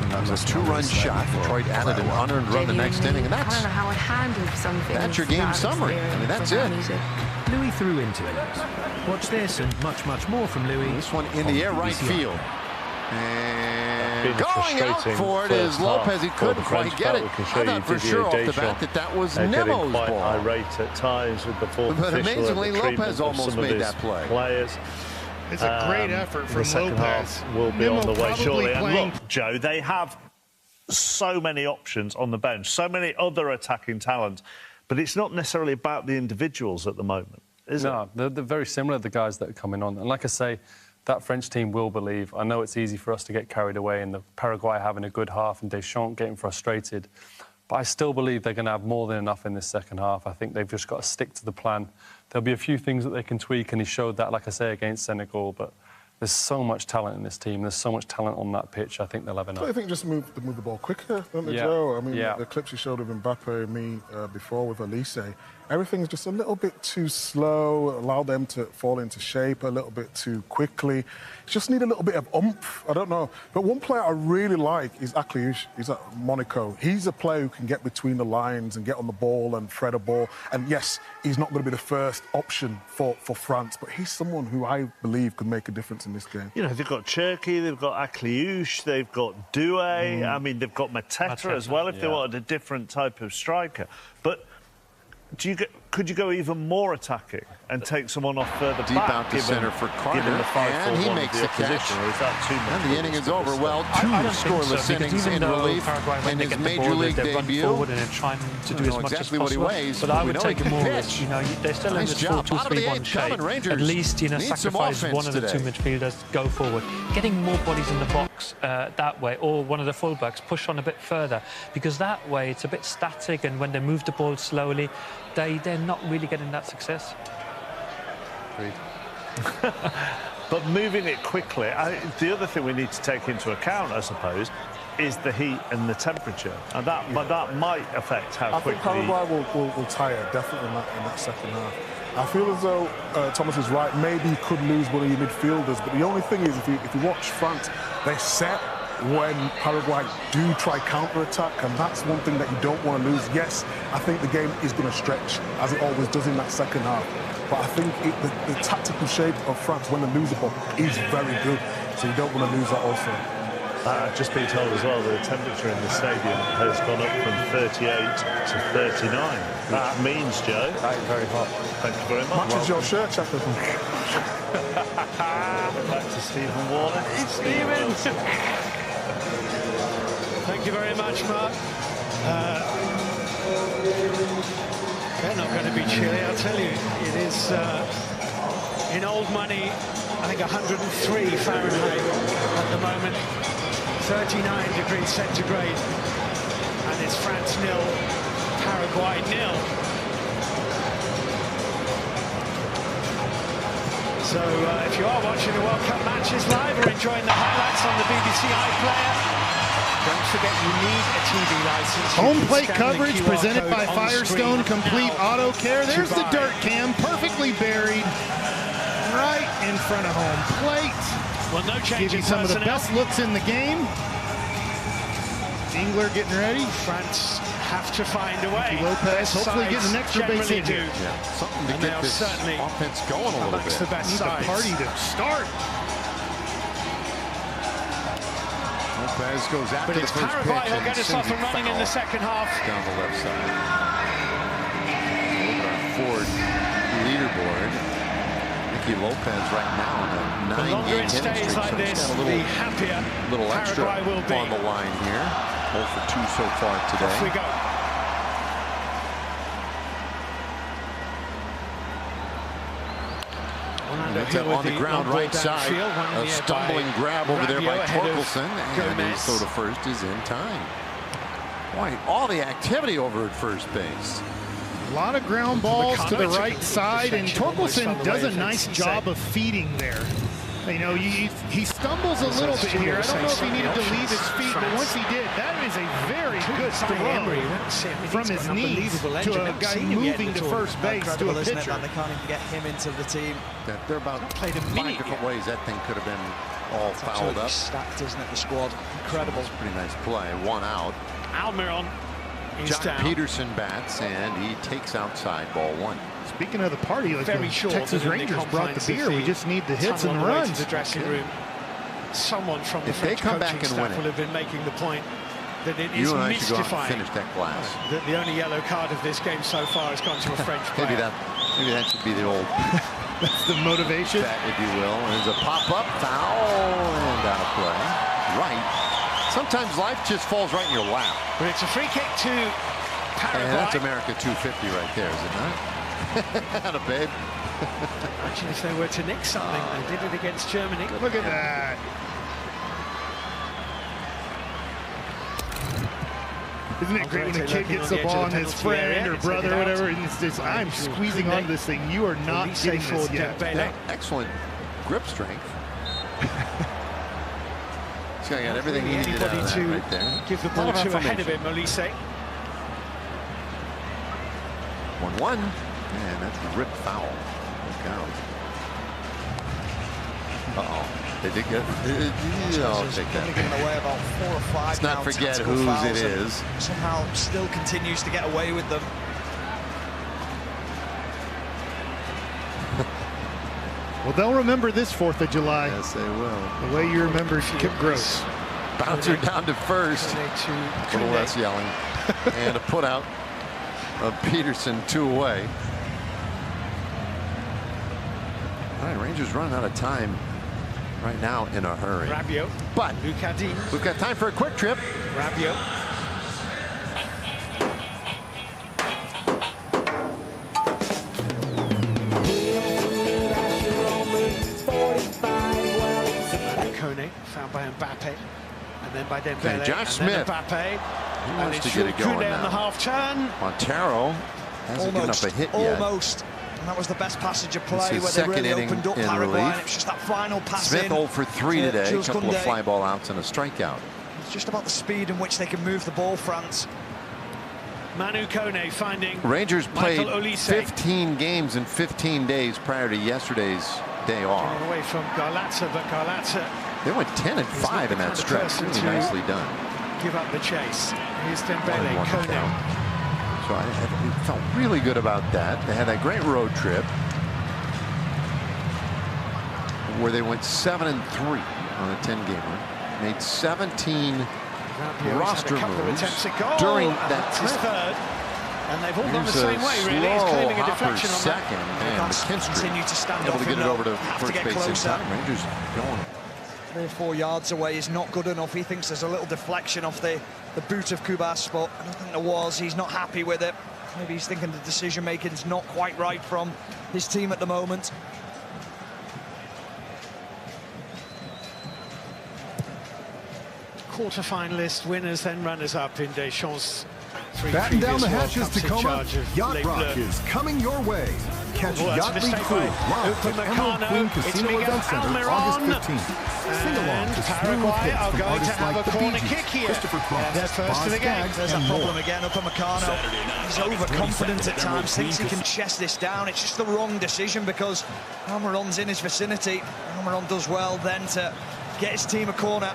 That was a 2-run shot. Detroit added an unearned run the next inning, and that's your game summary. I mean, that's it. Louis threw into it. Watch this and much, much more from Louis. This one in the air, right field. And going out for it is Lopez. He couldn't quite get it. I thought for sure off the bat that was Nemo's ball. Irate at times with the fourth but amazingly, Lopez almost made that play. Players. It's a great effort from Lopez. The second half will be on the way shortly. And look, Joe, they have so many options on the bench, so many other attacking talents, but it's not necessarily about the individuals at the moment, is it? No, they're very similar, the guys that are coming on. And like I say, that French team will believe. I know it's easy for us to get carried away and the Paraguay having a good half and Deschamps getting frustrated. But I still believe they're going to have more than enough in this second half. I think they've just got to stick to the plan. There'll be a few things that they can tweak, and he showed that, like I say, against Senegal. But there's so much talent in this team. There's so much talent on that pitch. I think they'll have enough. I think just move the ball quicker, don't they, Joe? I mean, the clips you showed of Mbappe and me before with Elise, everything's just a little bit too slow, allow them to fall into shape a little bit too quickly. Just need a little bit of oomph. I don't know. But one player I really like is Akliouche. He's at Monaco. He's a player who can get between the lines and get on the ball and thread a ball. And yes, he's not going to be the first option for France, but he's someone who I believe could make a difference in this game. You know, they've got Cherki, they've got Akliouche, they've got Doué. I mean, they've got Mateta as well if they wanted a different type of striker. But could you go even more attacking and take someone off further deep out to center for Carter, and he makes the catch. And the inning is over. Well, 2 scoreless innings in relief in his major league debut. Forward and trying to do as much exactly as what he possible. weighs. But I would take more pitch. risk. You know, they're still in this 4-2-3-1 shape. At least, you know, sacrifice one of the 2 midfielders, go forward. Getting more bodies in the box that way, or one of the fullbacks push on a bit further, because that way it's a bit static, and when they move the ball slowly, they're not really getting that success. But moving it quickly, the other thing we need to take into account, I suppose, is the heat and the temperature, and that might affect how quickly. I think Paraguay will tire definitely in that second half. I feel as though Thomas is right. Maybe you could lose one of your midfielders, but the only thing is, if you watch France, they're set when Paraguay do try counter-attack, and that's one thing that you don't want to lose. Yes, I think the game is going to stretch, as it always does in that second half. But I think the tactical shape of France when they lose the ball is very good, so you don't want to lose that also. I've just been told as well that the temperature in the stadium has gone up from 38 to 39. That means, Joe, very hot. Thank you very much. Matches your shirt, Shackleton. Back to Stephen Warner. It's Stephen. Thank you very much, Mark. They're not going to be chilly, I'll tell you. It is in old money, I think 103 Fahrenheit at the moment, 39 degrees centigrade, and it's France 0, Paraguay 0. So if you are watching the World Cup matches live or enjoying the highlights on the BBC iPlayer, don't forget you need a TV license. Home plate coverage presented by Firestone Complete Auto Care. There's the dirt cam, perfectly buried right in front of home plate. Well, no change. Give you some of the best looks in the game. Engler getting ready. France have to find a way. Lopez hopefully getting an extra base hit here. Yeah, something to get this offense going a little bit. The best Need the party to start. Lopez goes after but the first Paraguay pitch will get us off and running in the second half. Down the left side. Look at our Ford leaderboard. Ricky Lopez right now in a 9-game hitting streak. Like this, so the happier little extra Paraguay will be on the line here. 0 for 2 so far today. Off we go. On the ground right side, a stumbling grab over there by Torkelson, and his throw to first is in time. Boy, all the activity over at first base. A lot of ground balls to the right side, and Torkelson does a nice job of feeding there. You know, he stumbles a little bit here. I don't know if he needed to leave his feet, but once he did, that is a very good throw from his knees to a guy moving to first base to a pitcher. They can't even get him into the team. They're about 5 different ways that thing could have been all fouled up. Stacked, isn't it, the squad? Incredible. That's a pretty nice play. 1 out. Almiron is John down. Peterson bats, and he takes outside ball 1. Speaking of the party, like the Texas Rangers brought the beer, we just need the hits and the runs. The dressing room. Someone from the French coaching staff will have been making the point that it is mystifying. Finish that glass. That the only yellow card of this game so far has gone to a French player. Maybe that should be the old. That's the motivation, if you will. There's a pop-up foul and out of play. Right. Sometimes life just falls right in your lap. But it's a free kick to Paraguay. And that's America 250 right there, is it not? Atta babe. Imagine if they were to nick something. They did it against Germany. Look at that. Isn't it great when a kid gets the ball on his friend or brother or whatever, and it's just, I'm squeezing onto this thing. You are not getting this yet. Yeah, excellent grip strength. This guy got everything he needed out of that right there. Give the ball to ahead of him, Molise. 1-1. And that's a rip foul. Look out. Uh-oh. They did get... I'll take that. Given away about 4 or 5. Let's not forget whose it is. Somehow still continues to get away with them. Well, they'll remember this 4th of July. Yes, they will. The way you remember Kip Gross. Bouncer down to first. A little less yelling. And a put out of Peterson 2 away. All right, Rangers running out of time right now in a hurry. Rabiot. But we've got time for a quick trip. Rabiot. Kone found by Mbappe, and then by Dembele. And Josh Smith. Mbappe. He wants to get it going now. On the half turn. Montero hasn't given up a hit yet. Almost. And that was the best passage of play where they really opened up Paraguay. And it was just that final pass. Smith 0 for 3 today. A couple of fly ball outs and a strikeout. It's just about the speed in which they can move the ball, France. Manu Kone finding Rangers played Olise. 15 games in 15 days prior to yesterday's day off. Getting away from Garlatza, but Garlatza. They went 10 and 5 in that stretch. Really nicely done. Give up the chase. Here's Dembele, Kone. So I felt really good about that. They had that great road trip where they went 7 and 3 on a 10-gamer. made 17 roster moves during that time. And they've all gone the same way, really. He's claiming a deflection on second, and McKinstry able to get it over to first base in time. Rangers going 3 or 4 yards away is not good enough. He thinks there's a little deflection off the boot of Cubas, but I don't think there was. He's not happy with it. Maybe he's thinking the decision-making's not quite right from his team at the moment. Quarter-finalist winners, then runners-up in Deschamps' 3 Batten down the World hatches, Cups in Tacoma. charge of Yacht Les Rock Bleus. is coming your way. Catch Well, Yacht League Crew live at Emerald Queen Casino Event Center August 15th. Sing along to smooth hits from artists like the Bee Gees, Christopher Cross, Boz Scaggs, There's and that problem more. again. Upamecano, he's overconfident at times, thinks he can chest this down. It's just the wrong decision because Almiron's in his vicinity. Almiron does well then to get his team a corner.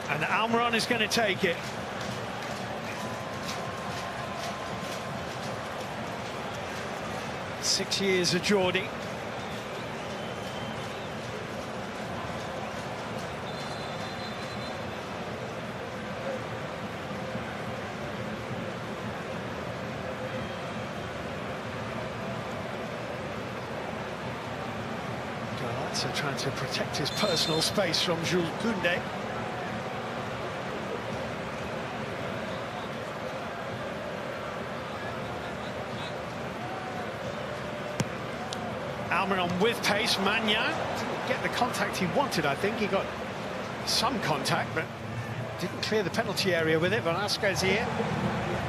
And Almiron is going to take it. Six years of Geordie. So trying to protect his personal space from Jules Koundé. Almiron with pace. Magnan didn't get the contact he wanted. I think he got some contact, but didn't clear the penalty area with it. Velasquez here,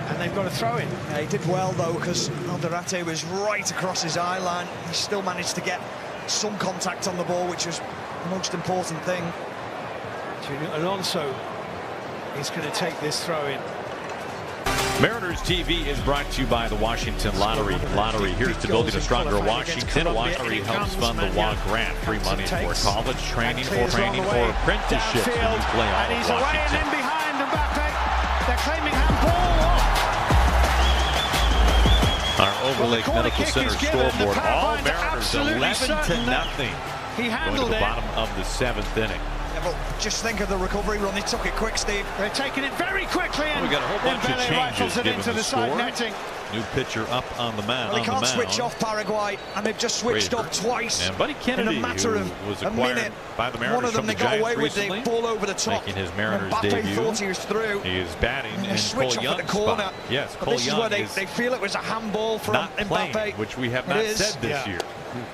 and they've got to throw in. Yeah, he did well though, because Alderete was right across his eye line. He still managed to get some contact on the ball, which was the most important thing. Junior Alonso is going to take this throw in. Mariners TV is brought to you by the Washington Lottery. Lottery, here's to building a stronger Washington. Lottery helps fund the WA grant. Free money for college training, or apprenticeships when you play all and he's of away and Washington. in behind Mbappe. They're claiming handball. Our Overlake Medical Center scoreboard. All Mariners 11-0. He handled going to the it. bottom of the 7th inning. Yeah, but just think of the recovery run. He took it quick, Steve. They're taking it very quickly. And we got a whole bunch of changes given into the side score. netting. New pitcher up on the mound. Well, he can't switch off Paraguay, and they've just switched off twice and Buddy Kennedy, in a matter of was a acquired minute. by the Mariners One of them from they the got Giants away with recently, the ball over the top. making his Mariners Mbappe debut. thought he was through. He is batting and in switch Cole off at the Young's corner. spot. Yes, But Cole this is Young where they is feel it was a handball from not Mbappe. playing, which we have not said this year.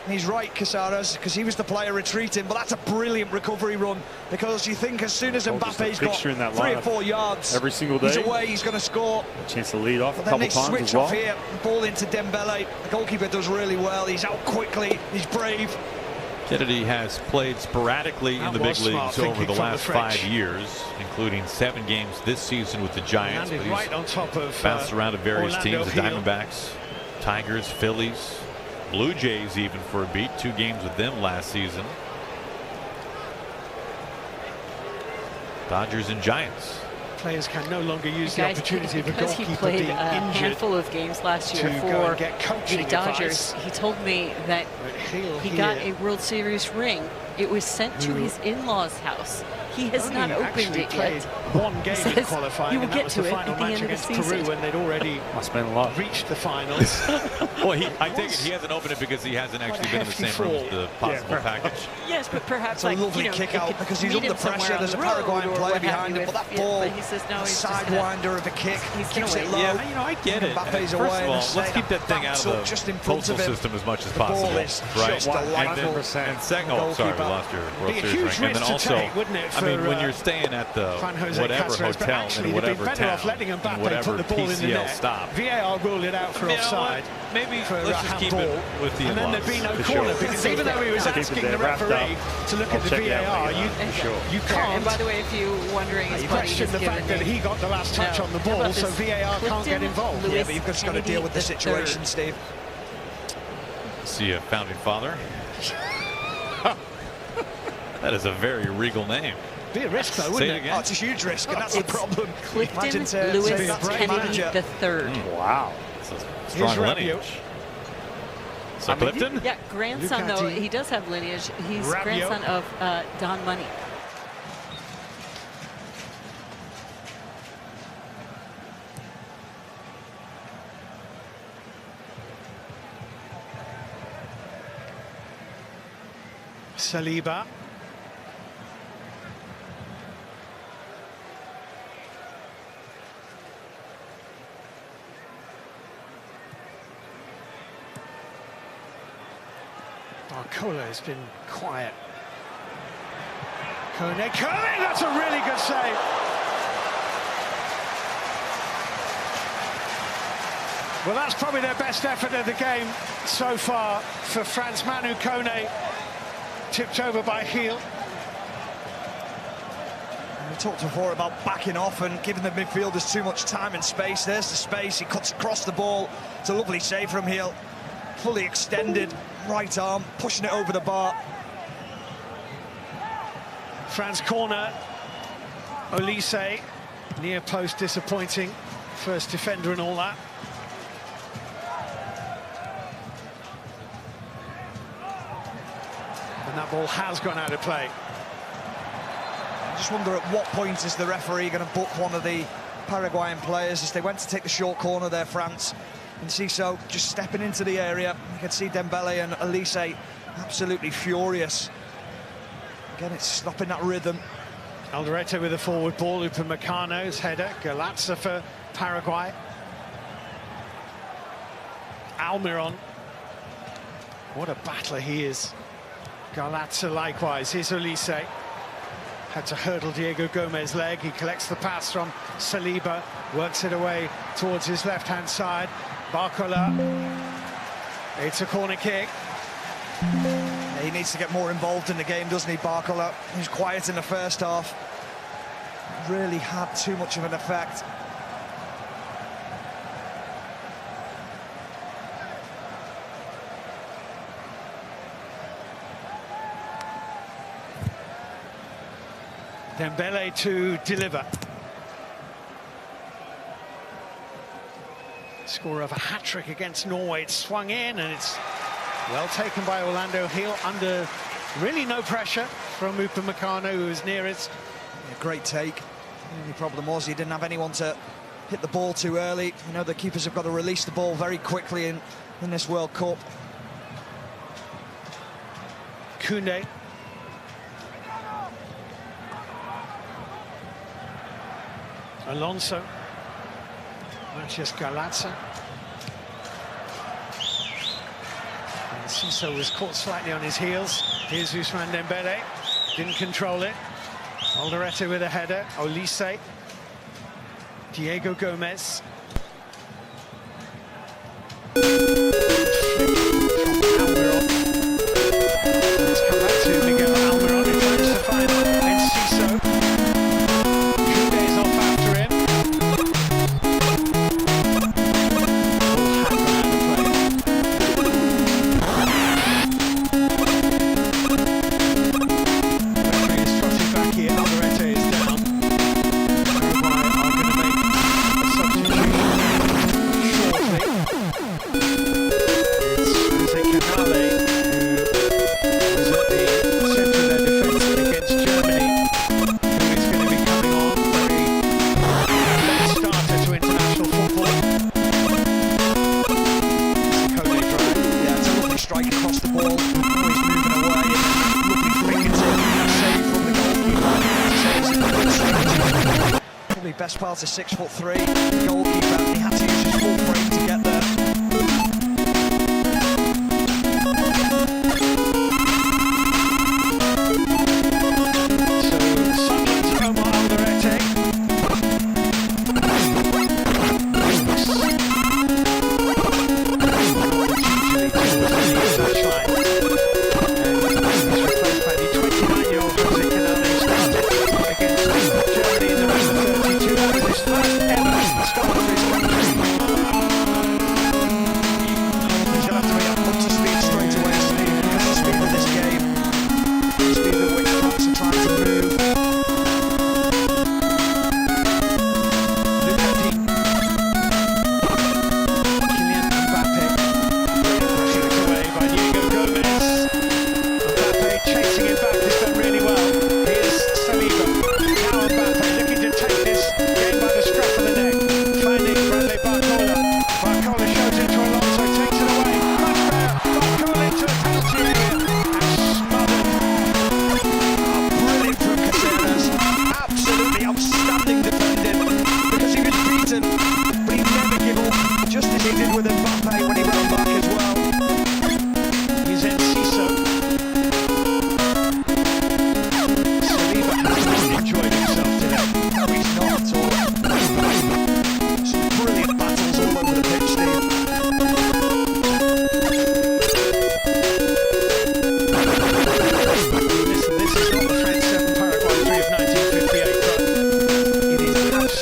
And he's right, Casares, because he was the player retreating, but that's a brilliant recovery run, because you think as soon as Mbappe's got 3 or 4 yards, every single day, he's away, he's going to score. A chance to lead off But a then couple they times switch as well. off here, ball into Dembele. The goalkeeper does really well. He's out quickly, he's brave. Kennedy has played sporadically in the big leagues over the last 5 years, including 7 games this season with the Giants. But he's right on top of bounced around to various Orlando teams, the Hill. Diamondbacks, Tigers, Phillies, Blue Jays even for a beat. 2 games with them last season. Dodgers and Giants. Players can no longer use the opportunity of a because he goalkeeper played being a injured handful of games last year to go for and get coaching the Dodgers. advice. He told me that he got a World Series ring. It was sent to his in-laws' house. He has not opened it yet. One game He in says qualifying, he will and that get was to the it final at the match end of the against season. Peru when they'd already reached the finals. Well, I take it he hasn't opened it because he hasn't actually been in the same room as the possible package. Yes, but perhaps It's a lovely kick out because he's under pressure. There's a Paraguayan player behind him, but that ball, he says no, he's sidewinder of a kick, keeps it low. Yeah, you know, I get it. Mbappe's First away, of all, and let's keep that thing out of the just in front postal of him. system as much as The ball possible, is right? just delightful. And second, oh, sorry, we lost your World Be a Series huge ring. And then risk to also, take, wouldn't it, I mean, for, when you're staying at the Juan Jose whatever Cáceres, but hotel actually in they'd be whatever better off town, letting in Mbappe whatever put the ball in the PCL net. stop. VAR ruled it out for You know offside. what? Maybe for let's just keep it with the and then there'd be no for corner sure. because even though he was asking the referee to look at the VAR, you can't. And by the way, if you're wondering, You question the fact that he got the last touch on the ball, so VAR can't get involved. Yeah, but you've just got to deal with the situation, Steve. See a founding father. That is a very regal name. Be a risk though, Say wouldn't it it? again. Oh, it's a huge risk, and that's the problem. Clifton Imagine Lewis that's Kennedy manager. III. Wow. It's a strong Here's Rabiot. lineage. So Clifton? Yeah, grandson, though. He does have lineage. He's grandson of Don Money. Saliba. Barcola has been quiet. Kone, that's a really good save. Well, that's probably their best effort of the game so far for France. Manu Kone, tipped over by Heel. We talked before about backing off and giving the midfielders too much time and space. There's the space, he cuts across the ball. It's a lovely save from Heel. Fully extended, right arm, pushing it over the bar. France corner, Olise, near post disappointing. First defender and all that. And that ball has gone out of play. I just wonder at what point is the referee going to book one of the Paraguayan players as they went to take the short corner there, France. And Ciso just stepping into the area. You can see Dembele and Olise absolutely furious. Again, it's stopping that rhythm. Alderete with the forward ball, Upamecano's header. Galazza for Paraguay. Almiron. What a battler he is. Galazza likewise. Here's Olise. Had to hurdle Diego Gomez's leg. He collects the pass from Saliba. Works it away towards his left-hand side. Barcola. It's a corner kick. He needs to get more involved in the game, doesn't he, Barcola? He was quiet in the first half. Really had too much of an effect. Dembele to deliver. Scorer of a hat-trick against Norway. It's swung in and it's well taken by Orlando Heel under really no pressure from Upamecano, who was nearest. Yeah, great take. The only problem was he didn't have anyone to hit the ball too early. You know, the keepers have got to release the ball very quickly in this World Cup. Koundé. Alonso. Mathias Galazza. And Ciso was caught slightly on his heels. Here's Ousmane Dembele. Didn't control it. Alderete with a header. Olise. Diego Gomez. Let's come back to Miguel Almiron, who tries to find Ciso. Koundé's off after him. Referee is trotting back here. Alderete is down. Paraguay are going to make a substitution shortly. It's Jose Canale, who was at the centre of their defence against Germany, who is going to be coming on. Very late starter to international football. Kone drive. Yeah, it's a lovely strike across the ball. Always moving away. Lovely fingertip. Save from the goalkeeper. Probably best part of 6'3". The goalkeeper, he had to use his full frame to get there. So, Sunderland's Omar Alderete. Replaced by the 29-year-old Jose Canale, started against Germany in the round of 32. That was his first ever start for his country.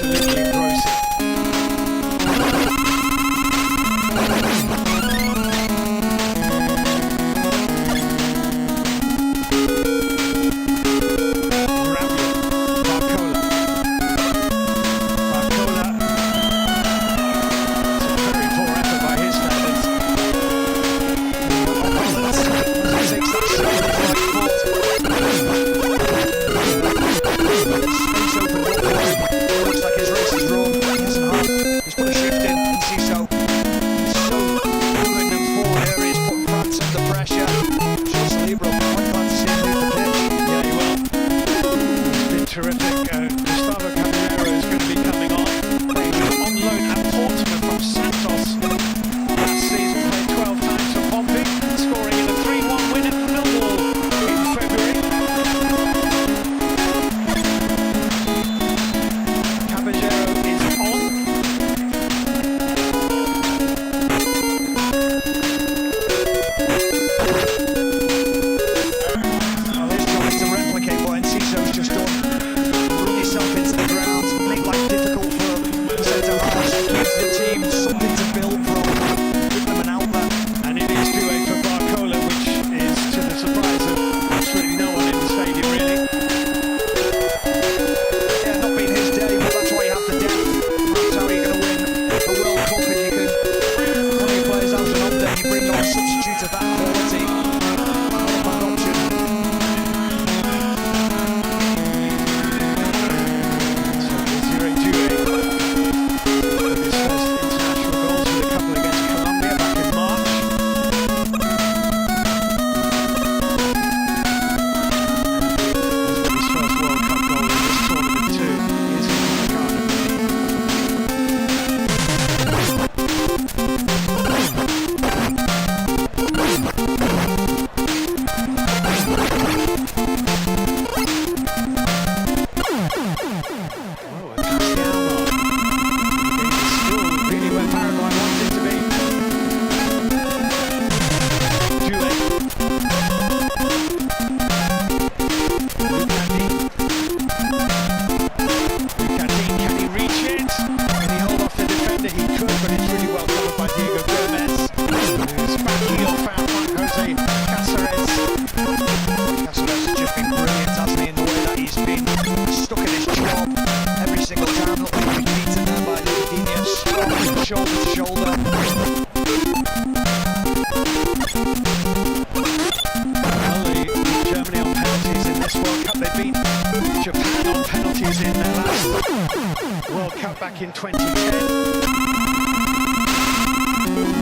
absolutely engrossing. Back in 2010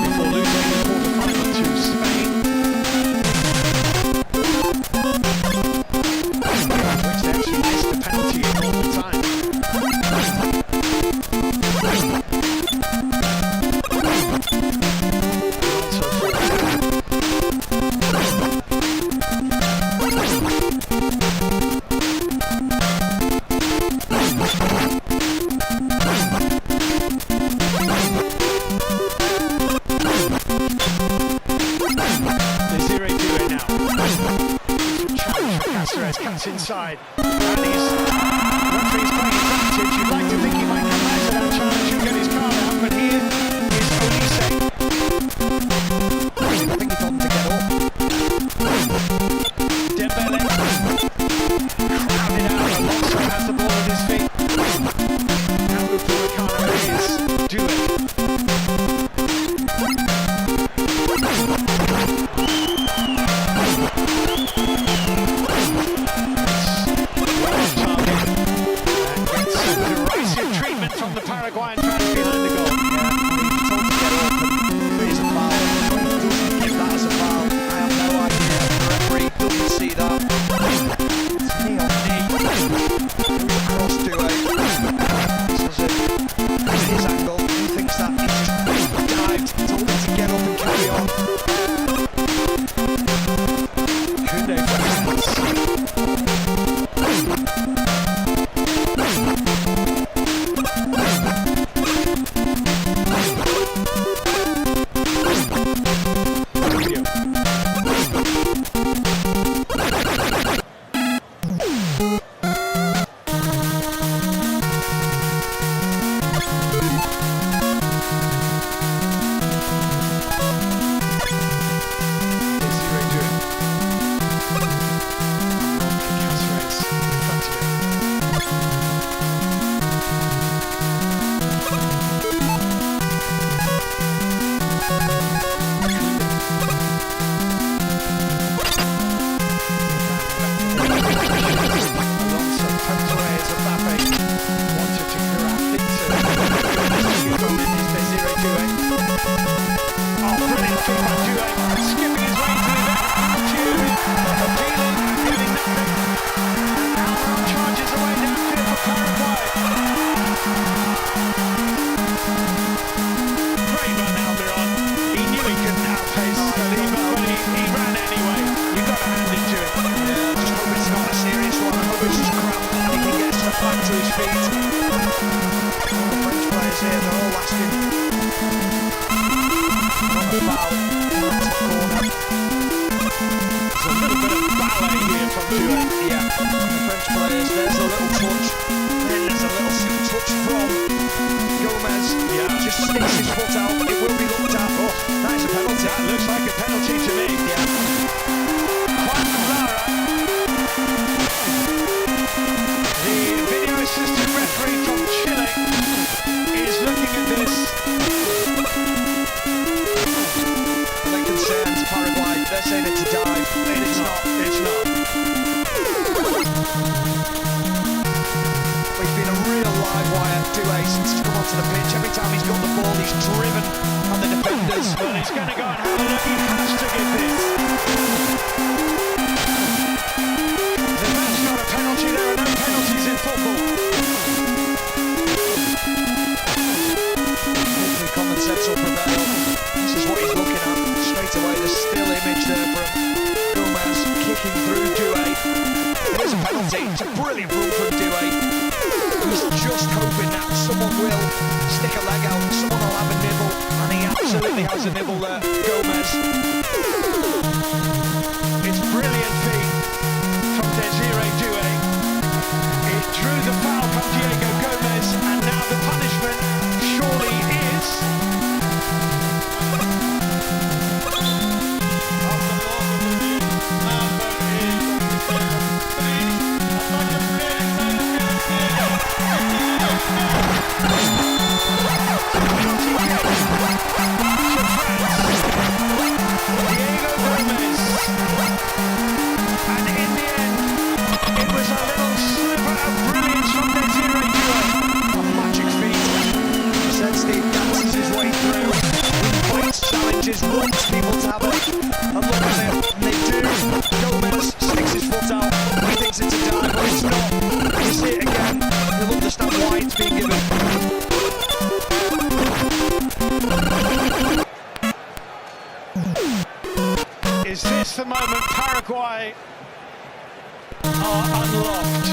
before losing the quarter-final to Spain, which they actually missed the penalty in normal time. Inside, and his referee's playing advantage. You'd like to think he might come out of that challenge and get his card out, but here is Olise. I think he told him to get up. Dembele crowded out. Alonso has the ball at his feet. Now Upamecano is doing. From the Paraguayan fans behind the goal. Yeah, he told him to get up and there's a foul. He doesn't give that as a foul. I have no idea. The referee doesn't see that. It's knee on knee. Goes across to his angle. He thinks that he just dived, told him to get up and carry on. Kunde for hands. The French players here, they're all asking on the foul in that top corner. There's a little bit of ballet here from Duet. Yeah, the French players, there's a little touch, then there's a little touch from Gomez. Yeah. Just sticks his foot out, it will be looked at. Oh, that is a penalty. That looks like a penalty to me. Yeah. Juan Lara, the video assistant referee from Chile, is looking at this. They're concerned, Paraguay, they're saying it's a dive. It's not. It's not. He's been a real live wire, Doué, since he's come onto the pitch. Every time he's got the ball, he's driven on the defenders. Well, he's going to go and have a look. He has to give this. That's not a penalty. There are no penalties in football. Hopefully common sense will prevail. This is what he's looking at. Straight away, the still image there from Gomez kicking through Doué. It is a penalty. It's a brilliant run from Doué. He's just hoping that someone will stick a leg out, someone will have a nibble, and he absolutely has a nibble there, Gomez. It's brilliant feat from Desiree Doué. It drew the foul from Diego Gomez, and now the punishment surely is... Diego Gomez, and in the end it was a little sliver of brilliance from Desiree Doué. A magic feat. He said Steve dances his way through, points, challenges, wants people to have a look at him. They do. Gomez sticks his foot out. He thinks it's a dive, but it's not. You see it again, you'll understand why it's being given. Is this the moment Paraguay are unlocked?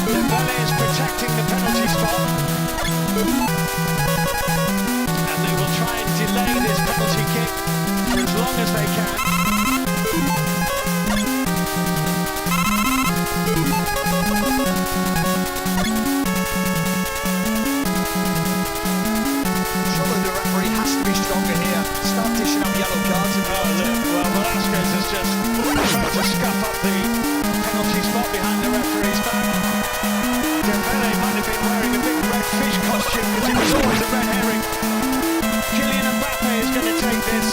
Dembele is protecting the penalty spot, and they will try and delay this penalty kick for as long as they can. Surely the referee has to be stronger here. Start dishing out yellow cards. Well, Velasquez has just tried to scuff up the penalty spot behind the referee's back. Dembele might have been wearing a big red fish costume because he was always a red herring. Kylian Mbappe is going to take this.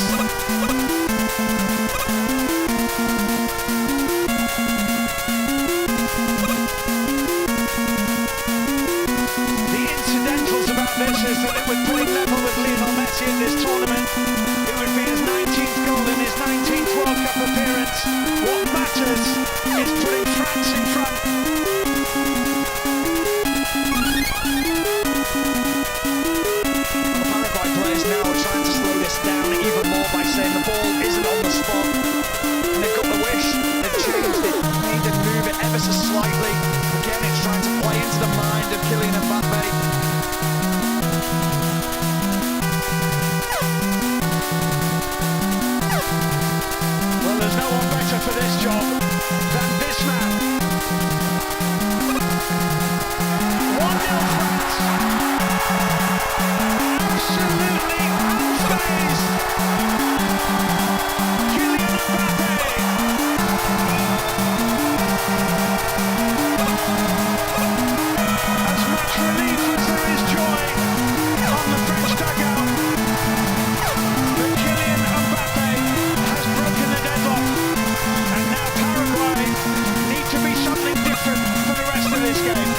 The incidentals about this is that it would put him level with Lionel Messi in this tournament. It would be his 19th goal in his 19th World Cup appearance. What matters is putting France in front. The Paraguay players now are trying to slow this down even more by saying the ball isn't on the spot. And they've got the wish, they've changed it, made them move it ever so slightly. Again, it's trying to play into the mind of Kylian Mbappe. Well, there's no one better for this job than this man. 1-0 France. Absolutely unfazed. Kylian Mbappe. As much relief as there is joy on the French dugout. But Kylian Mbappe has broken the deadlock, and now Paraguay need to be something different for the rest of this game.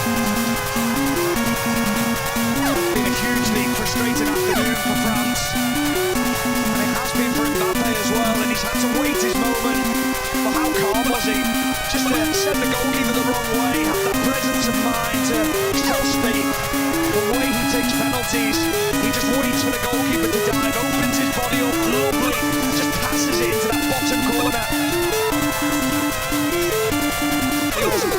It's been a hugely frustrating afternoon for France. And it has been for Mbappe as well, and he's had to wait his moment. But how calm was he? Just to send the goalkeeper the wrong way, have that presence of mind to trust the way he takes penalties. He just waits for the goalkeeper to dive, opens his body up, lovely, just passes it into that bottom corner. He wasn't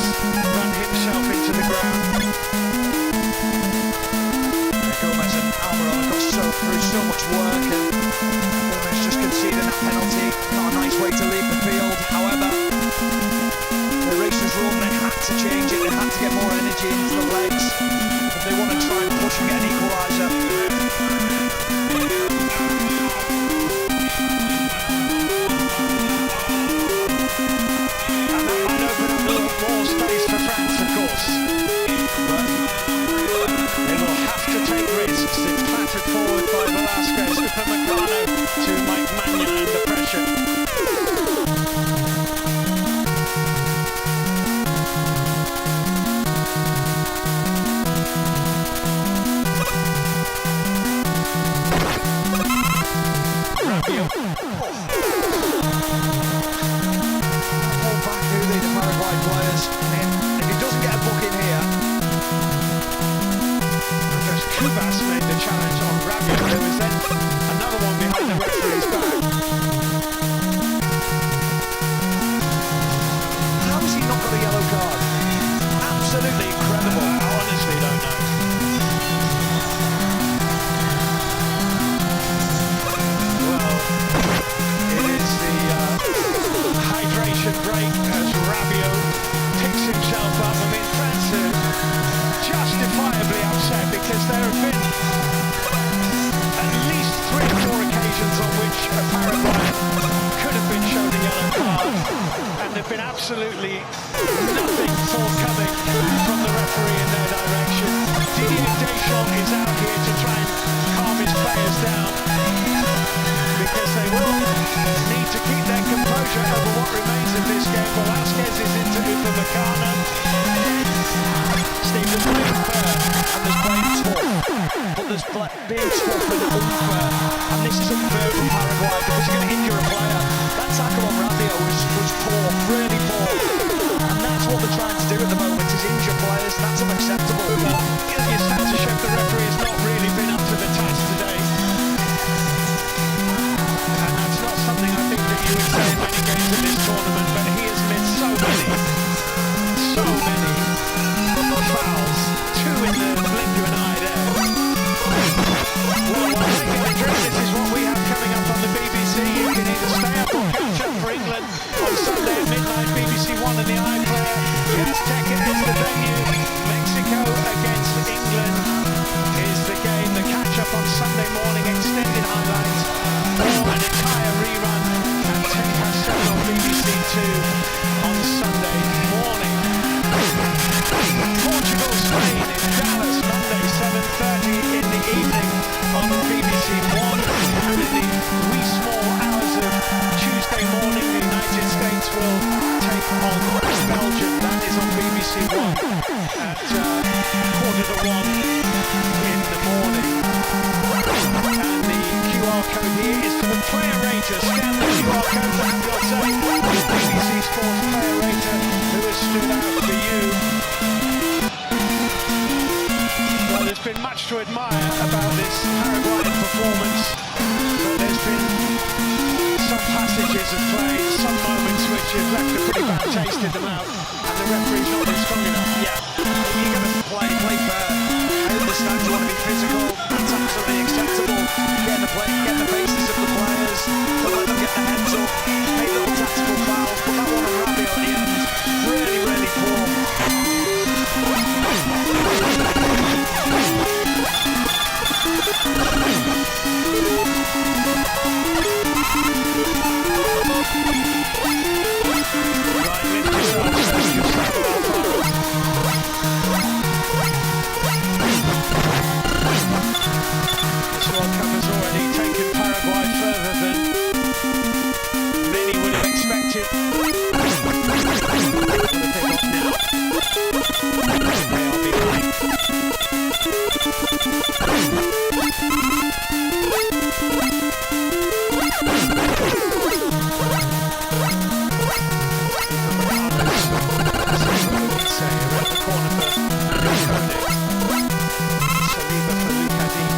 run himself into the ground. Gomez and Almiron have got through so much work, and Gomez just conceding that penalty. Not a nice way to leave the field. However, the race was run, they had to change it, they had to get more energy into the legs if they want to try and push and get an equaliser. And that might open up a little more space for France, of course. But they will have to take risks. It's clattered forward by Velasquez, Upamecano to Mike Mannion under pressure. Hold back, do they, the Paraguay players? And if he doesn't get a booking here, Because Kubas made the challenge on Rabiot, there was then another one behind the referee's back. how has he not got a yellow card? Absolutely incredible. I honestly don't know. Well, it is the hydration break as Rabiot picks himself up. I mean, France are justifiably upset because there have been at least 3 or 4 occasions on which Paraguay could have been shown a yellow card, and there have been absolutely nothing forthcoming from the referee in their direction. Didier Deschamps is out here to try and calm his players down, because they will need to keep their composure over what remains of this game. Velasquez is into Upamecano. Stephen's playing fair, and there's playing tough. But there's being tough and unfair. And this is unfair for Paraguay because you're going to injure a player. That tackle on Rabiot was poor, really poor. And that's what they're trying to do at the moment, is injure players. That's unacceptable. Ilya Stantishev, the referee, has not really been up to the task today. And that's not something I think that you would say in many games in this tournament, but he has missed so many fouls. 2 in the blink of an eye there. Well, while taking a drink, this is what we have coming up on the BBC. You can either stay up or catch up for England on Sunday at midnight. BBC One and the iPlayer. Azteca is the venue. Mexico against England is the game. The catch-up on Sunday morning, extended highlights, or an entire rerun at 7:10 on BBC Two on Sunday morning. Portugal, Spain in Dallas, Monday 7:30 in the evening on BBC One, and in the wee small hours of Tuesday morning, the United States will take on Belgium. That is on BBC One at 1:45 in the morning. And the QR code here is for the player rater. Scan the QR code to have your say. The BBC Sports player rater who has stood out for you. Well, there's been much to admire about this Paraguayan performance, but there's been some passages of play, some moments which have left a pretty bad taste in the mouth, and the referee's not been strong enough. Yeah, you're going to play fair. I understand you want to be physical. That's absolutely acceptable. Get the faces of the players, don't let them get their heads up, make little tactical fouls, but that one on Rabiot at the end, really, really poor. This World Cup has already taken Paraguay further than many would have expected. They are behind. Around the corner for Saliba for Lucadine.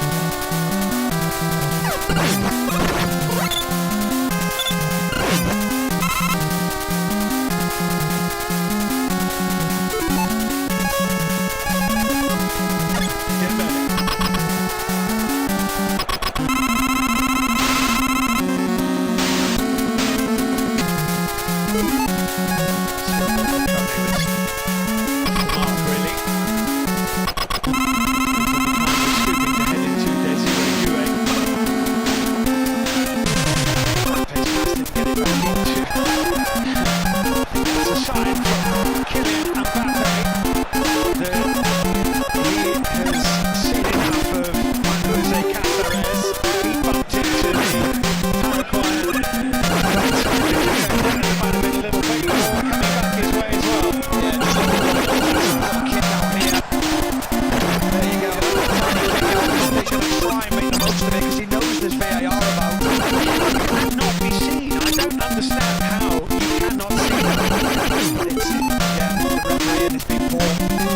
again, it's been poor. I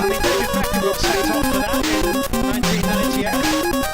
mean, David Beckham got sent off for that in 1998.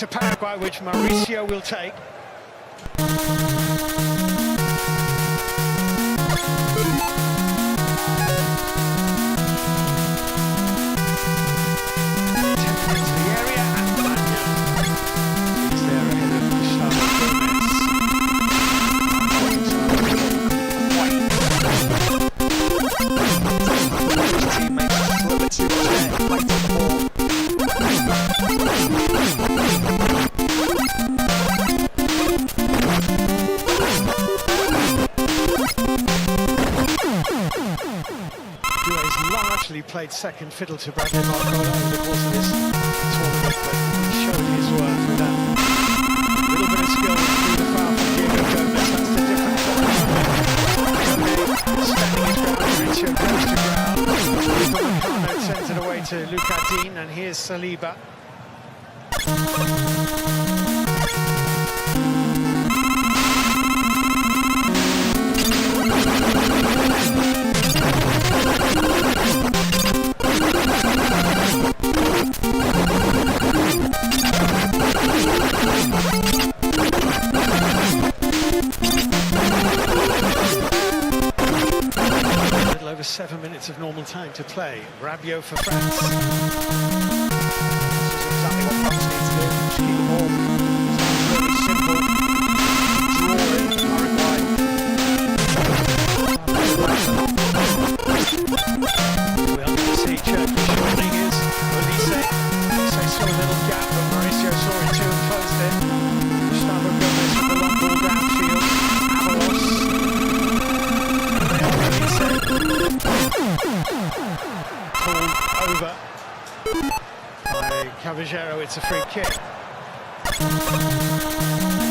To Paraguay, which Mauricio will take. Due's largely played second fiddle to Bradley Marcola over the course of this tournament, but he showed his worth with that little bit of skill through the foul from Diego Gomez. That's the difference. Standing his ground, Mauricio goes to ground. Meccano sends it away to Luca Dean, and here's Saliba. A little over 7 minutes of normal time to play. Rabiot for France. This is exactly what France needs to do. Just keep the ball. It's really simple. Draw in Paraguay. We are going to see Turkey shortening his Olise. Olise saw a little gap, but Mauricio saw it too and closed it. Gustavo Gomez with the long ball downfield. Avalos. Pulled over by Caballero. It's a free kick.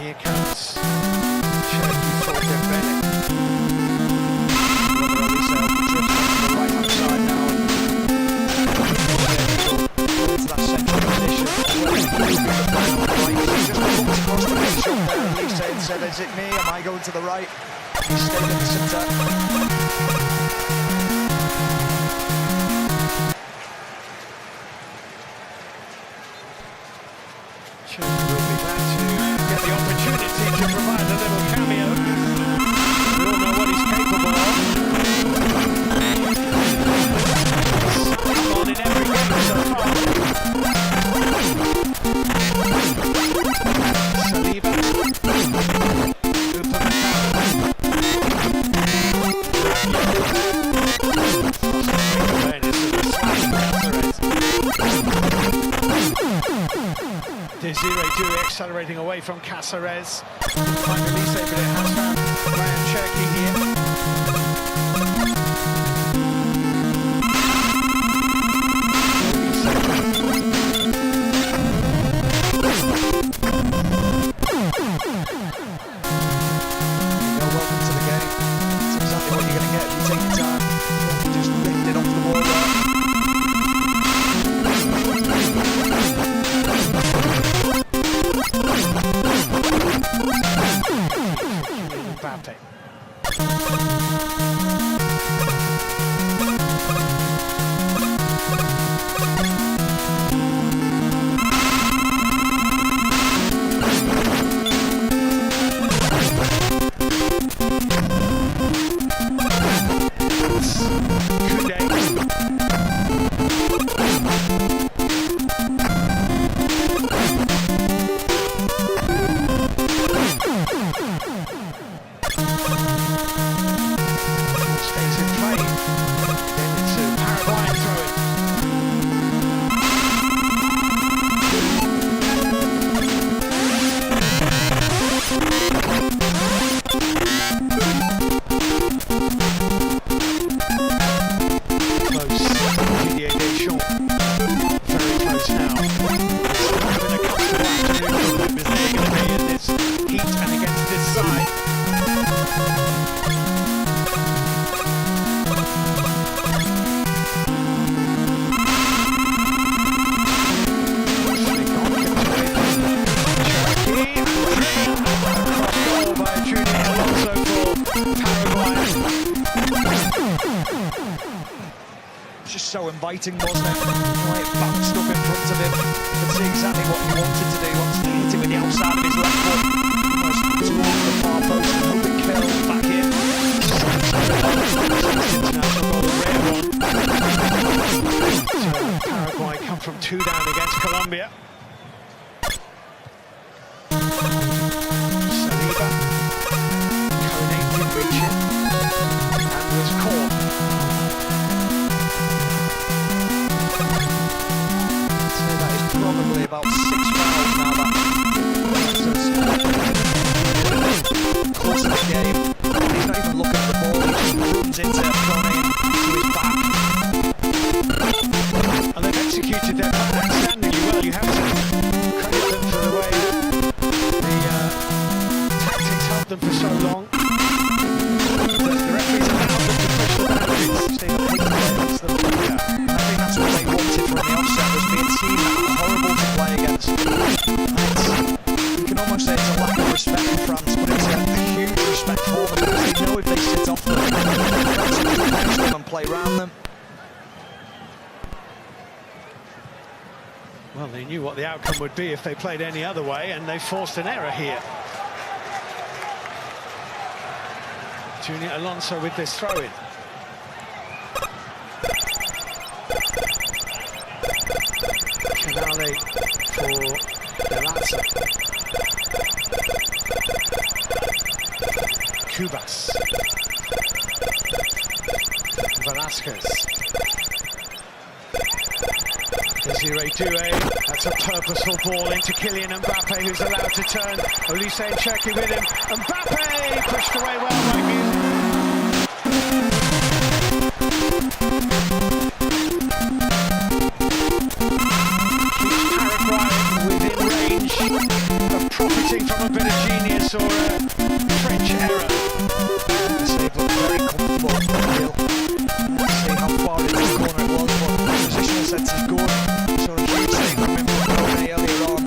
Here comes Cherky for Dembele. Robert Olise drifts onto the right-hand side now. Into that central position. He just looked across the big shot there. Olise and said, "Is it me? Am I going to the right?" He stayed in the centre. Will be glad to get the opportunity to provide a little cameo. We all know what he's capable of. He's on in every game so far. Saliba. Desiree Doué accelerating away from Caceres. Find Olise, but it has found Ryan Cherky here. Welcome to the game. That's exactly what you're going to get if you take your time. You just lift it off the ball there. Mbappe. Stays in play. Then it's a Paraguayan throw-in. Close. Didier Deschamps. Very close now. It's been a comfortable afternoon for them, isn't it? Going to be in this heat and against this side. Just so inviting, wasn't it? It bounced up in front of him. Could see exactly what he wanted to do. He wanted to hit it with the outside of his left foot. Almost towards the far post and hope it curled back in. International goal, a rare one. So Paraguay come from 2 down against Colombia. Saliba. Kone can reach it. And was caught. Probably about 6 miles now. Course of the game. He's not even looking at the ball. He just runs into Kone to his back. around them. Well, they knew what the outcome would be if they played any other way, and they forced an error here. Junior Alonso with this throw-in. Canale for Delanza. Cubas. Velasquez. Desiree Doué, that's a purposeful ball into Kylian Mbappe, who's allowed to turn. Olise and Cherki with him. Mbappe pushed away well by Musa. Paraguay within range of profiting from a bit of genius or a French error. The save looked very comfortable. See how far into the corner it was, but the positional sense is good. So a huge save from him earlier on.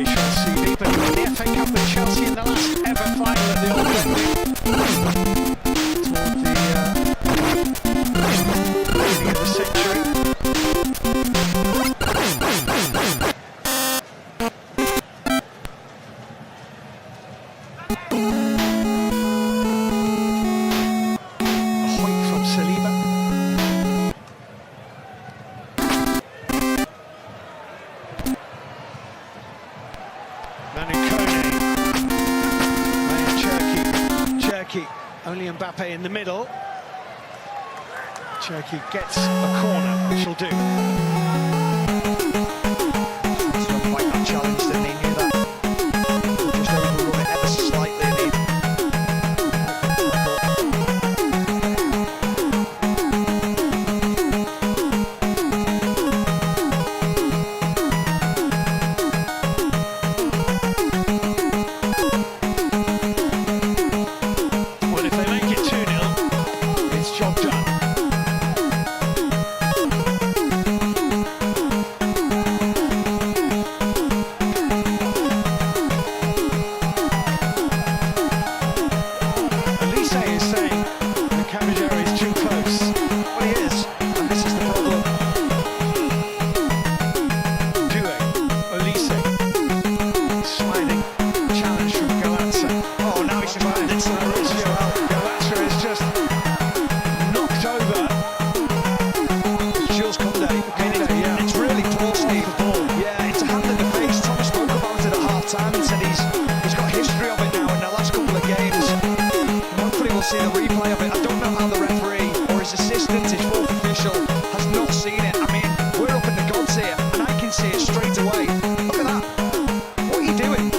Monday, Chelsea, but he won the FA Cup with Chelsea in the last ever final at the Old Wembley. Toward the beginning of the century. Only Mbappe in the middle. Cherki gets a corner, which will do. It's not quite that challenge, didn't he? Knew that. Just overrun it ever so slightly, and he... See the replay of it. I don't know how the referee or his assistant, his fourth official, has not seen it. I mean, we're up in the gods here, and I can see it straight away. Look at that. What are you doing?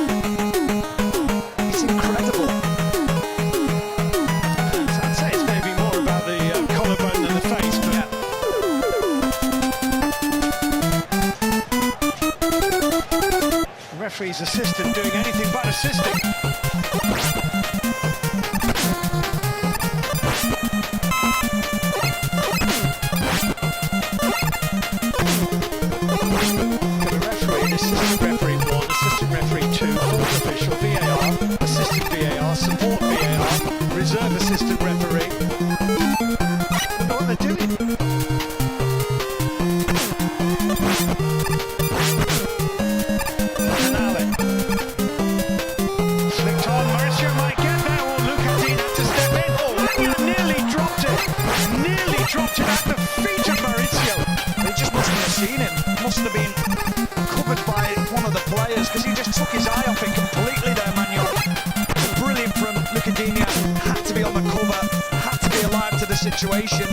It's incredible. I'd say it's maybe more about the collarbone than the face, but yeah. The referee's assistant doing anything but assisting. Assistant referee 1, assistant referee 2, fourth official, VAR, assistant VAR, support VAR, reserve assistant referee. I don't know what they're doing. Finale. Slicked on, Mauricio might get there, or Lucadine had to step in. Oh, Wenger nearly dropped it. Nearly dropped it at the feet of Mauricio. He just mustn't have seen him. Mustn't have been covered by one of the players, because he just took his eye off it completely there, Manuel. Brilliant from Lucadinha. Had to be on the cover, had to be alive to the situation.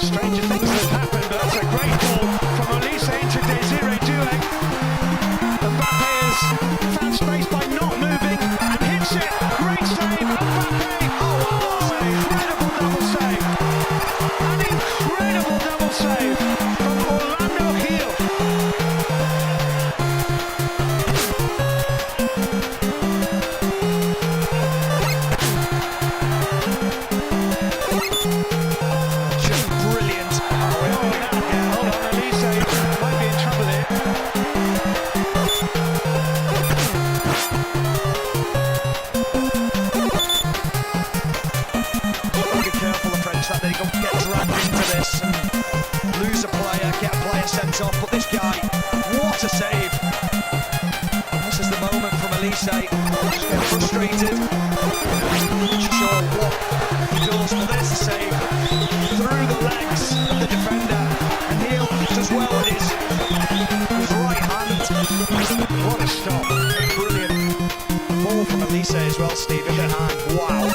Stranger things have happened, but that's a great ball from Olise into Desiree Doué. Mbappe has found space by not moving and hits it. Great save, Mbappe. Incredible double save. An incredible double save from Orlando Hill. Just brilliant. Hold on, Olise might be in trouble here. Be careful, the French, that they don't get dragged into this and lose a player, get a player sent off. But this guy, what a save! This is the moment from Olise. Just getting frustrated. Not sure what he does, but there's the save through the legs of the defender, and Neil does well with his right hand. What a stop! Brilliant ball from Olise as well, Steve, in behind. Wow.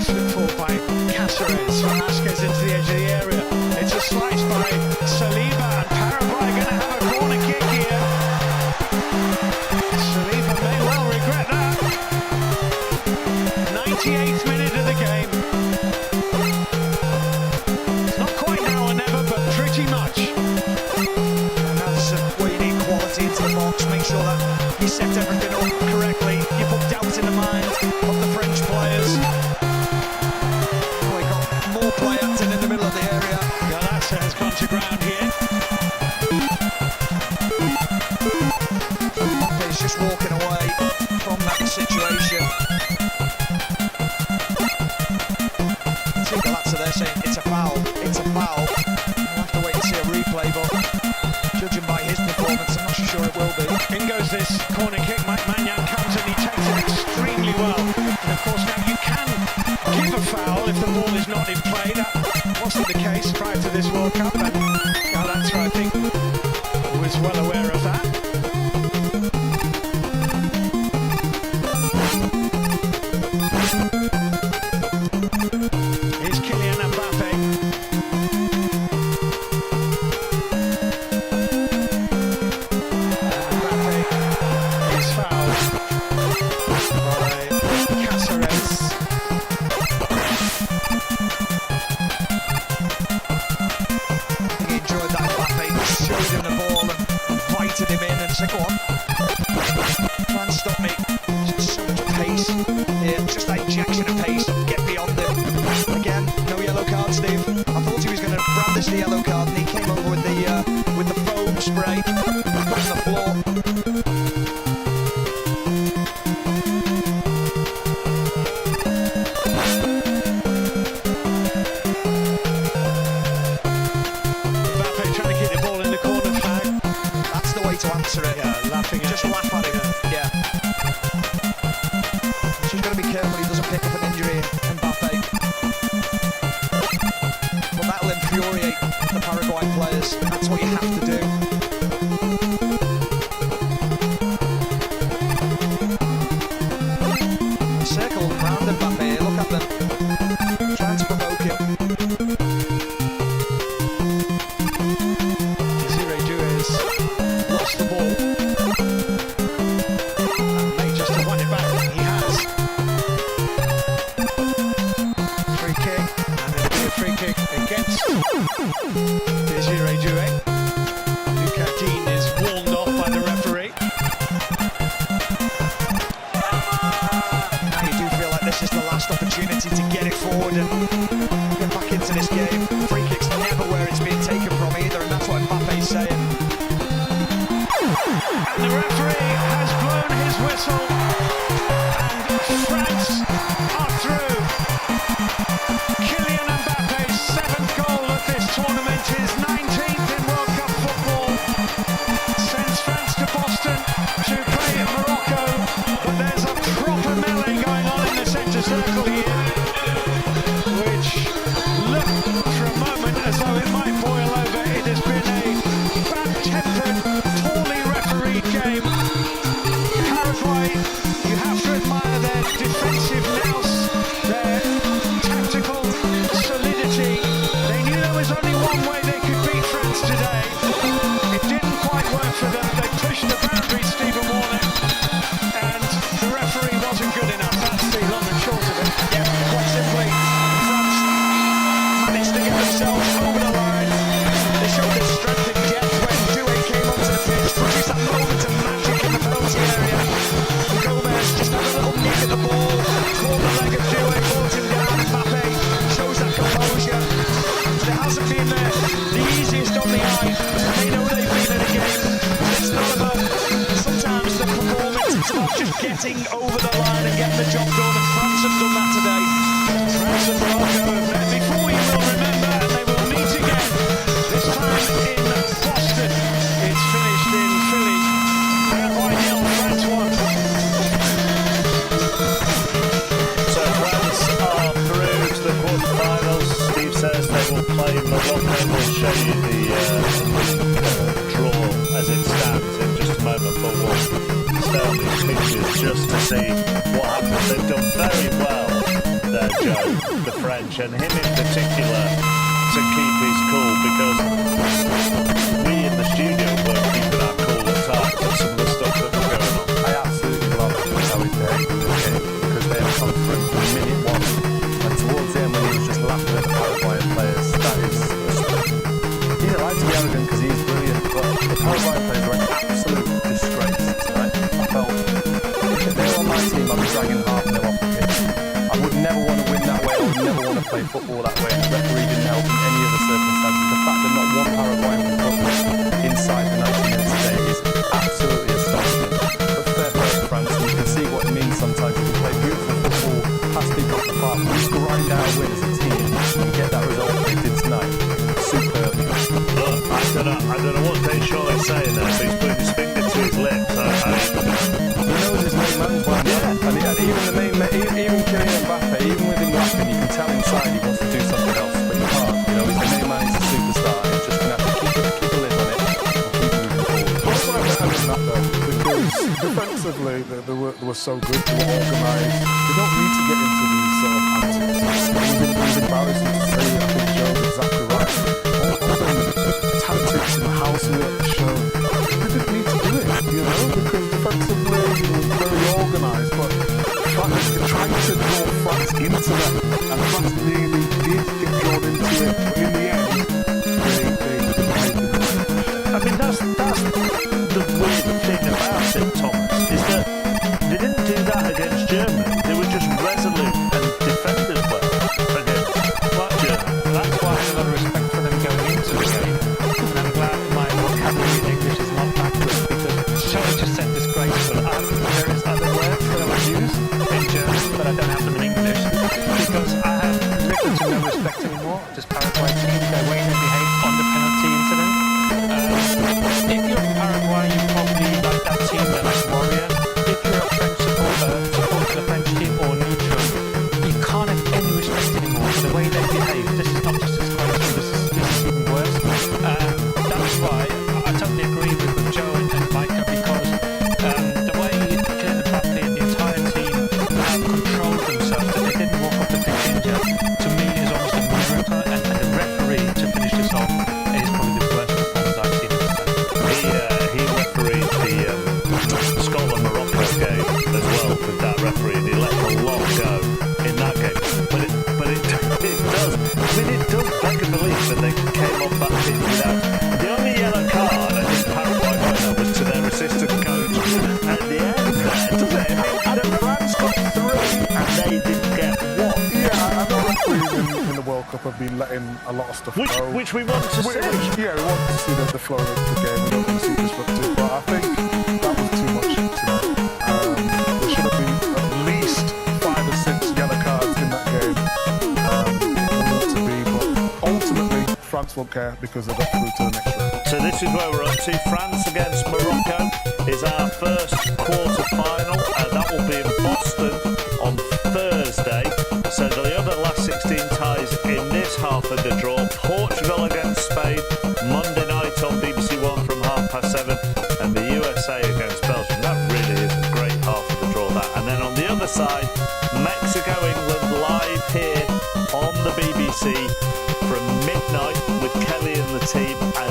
Slip forward by Cáceres. Vasquez into the edge of the area. It's a slice by Saliba, and Paraguay going to have a corner kick here. Saliba may well regret that. 98th minute of the game. It's not quite now or never, but pretty much. And that's where you need quality into the box. Make sure that you set everything up correctly, you put doubt in the mind of the French players. We got more play acting in the middle of the area. Galazza has gone to ground here. Mbappe's just walking away from that situation. Galazza there saying it's a foul, it's a foul. We'll have to wait and see a replay, but judging by his performance, I'm not sure it will be. In goes this corner kick. Mike Maignan comes and he takes it extremely well. And of course now you can give a foul if the ball is not in play. That wasn't the case prior to this World Cup, and Galazza, I think, was well aware of that. The yellow card, and he came over with the foam spray on the floor. Mbappe trying to keep the ball in the corner flag. That's the way to answer it. Yeah, laughing at just laugh at it. Yeah. So he's got to be careful he doesn't pick up an injury, Mbappe. But that'll infuriate the Paraguay players. That's what you have to do. Circle round Mbappe. Look at them. Trying to provoke him. Desiree Doué lost the ball. And may just have won it back. He has. Free kick. And it'll be a free kick against Desiree Doué. Lucas Dean is warned off by the referee. Now you do feel like this is the last opportunity to get it forward and get back into this game. Free kick's never where it's being taken from either, and that's what Mbappe's saying. And the referee has blown his whistle. And France are through. Kylian Mbappe's 7th goal of this tournament, his 19th in World Cup football, sends France to Boston to play at Morocco. But there's a proper melee going on in the centre circle here, which looked for a moment as though it might boil over. It has been a bad-tempered, poorly refereed game. Paraguay, you have to admire their defensive nous, their tactical solidity. They knew there was only one way they could beat France today. It didn't quite work for them. They pushed the boundaries, Stephen Warnock, and the referee wasn't good enough. That's the long and short of it. Yeah, quite simply, France managed to get themselves over the line. They showed their strength and depth when Doué came onto the pitch, produced that moment of magic in the penalty area. Gomez just had a little nick at the ball, caught the leg of Doué, brought him down. Mbappe shows that composure. But it hasn't been the easiest on the eye. They know they've been in a game. It's not about sometimes the performance, it's about just getting over the line and getting the job done, and France have done that today. France and Morocco have met before, you will remember, and they will meet again, this time in Boston. It's finished in Philly. Paraguay 0, France 1. So France are through to the quarterfinals. Steve says they will play Morocco. We'll show you the draw as it stands in just a moment, but we'll stay on these pictures just to see what happens. They've done very well there, Joe, the French, and him in particular, to keep his cool, because we in the studio were keeping our cool at times and some of the stuff that was going on. I absolutely love how he behaved in this game, because they have come from minute one, and towards the end when he was just laughing at the Paraguayan players, that is, he didn't like to be arrogant because he's brilliant, but the Paraguayan players were an absolute disgrace tonight. I felt like dragging half of them off the pitch. I would never want to win that way. I would never want to play football that way. And the referee didn't help in any other circumstances. The fact that not one Paraguayan was booked inside the 90 minutes today is absolutely astonishing. But fair play to France, and you can see what it means sometimes when you play beautiful football, pass people off the park, and just grind out a win as a team and get that result they did tonight. Superb. Look, I don't know what Deschamps is saying there, but he's putting his finger to his lips. He knows his main man's one. Yeah. And even the main man, even Kylian Mbappe, even with him laughing, you can tell inside he wants to do something else, but he can't. You know, he's the main man, he's a superstar, and he's just going to have to keep a lid on it and keep moving forward. What's what I'm saying that though, because defensively they were so good, they were organised. They don't need to get into these sort of antics. It was embarrassing to say. I think Joe's exactly right. All the tactics and the house work show. They didn't need to do it, you know, because defensively it was very organised. But France tried to draw France into that, and France nearly did get drawn into it. But in the end, they didn't make it. I mean, that's the weird thing about it, Thomas, is that they didn't do that against Germany. They were just resolute and defended well against Germany. That's why I have a lot of respect for them going into the game. And I'm glad my vocabulary in English is not that good, because Charlie just said disgraceful. There is other words that I would use in German, but I don't have them in English, because I have little to no respect anymore. Just Paraguay team, the way they behaved on the penalty incident. If you're from Paraguay, you probably like that team, they're like Warrior. If you're a French supporter the French team or neutral, you can't have any respect anymore for the way they behave. This is not just disgraceful, this is even worse. That's why I totally agree with Joe and Micah, because the way Kylian Mbappe and the entire team have controlled themselves, that they didn't walk off the pitch injured, to me is almost a miracle, and the referee to finish this off is probably the worst performance I've seen in this time. He refereed the Scotland-Morocco game as well with that referee, and he let a lot go in that game. But it does, I mean, it does beg a belief that they came off that pitch without. The only yellow card I think Paraguay got was to their assistant coach at the end there, doesn't it? And France got 3 and they didn't get 1. Yeah, I know referees in the World Cup have been letting a lot of stuff go. Which we want to see. Yeah, we want to see the flow of the game. We don't want to see disrupted. But I think that was too much tonight. There should have been at least 5 or 6 yellow cards in that game. To be, but ultimately France won't care because they got through to the next round. So this is where we're up to. France against Morocco is our first quarter-final. That will be in Boston on Thursday. So the other last 16 ties in this half of the draw. Portugal against Spain, Monday night on BBC One from 7:30, and the USA against Belgium. That really is a great half of the draw, that. And then on the other side, Mexico, England, live here on the BBC from midnight with Kelly and the team.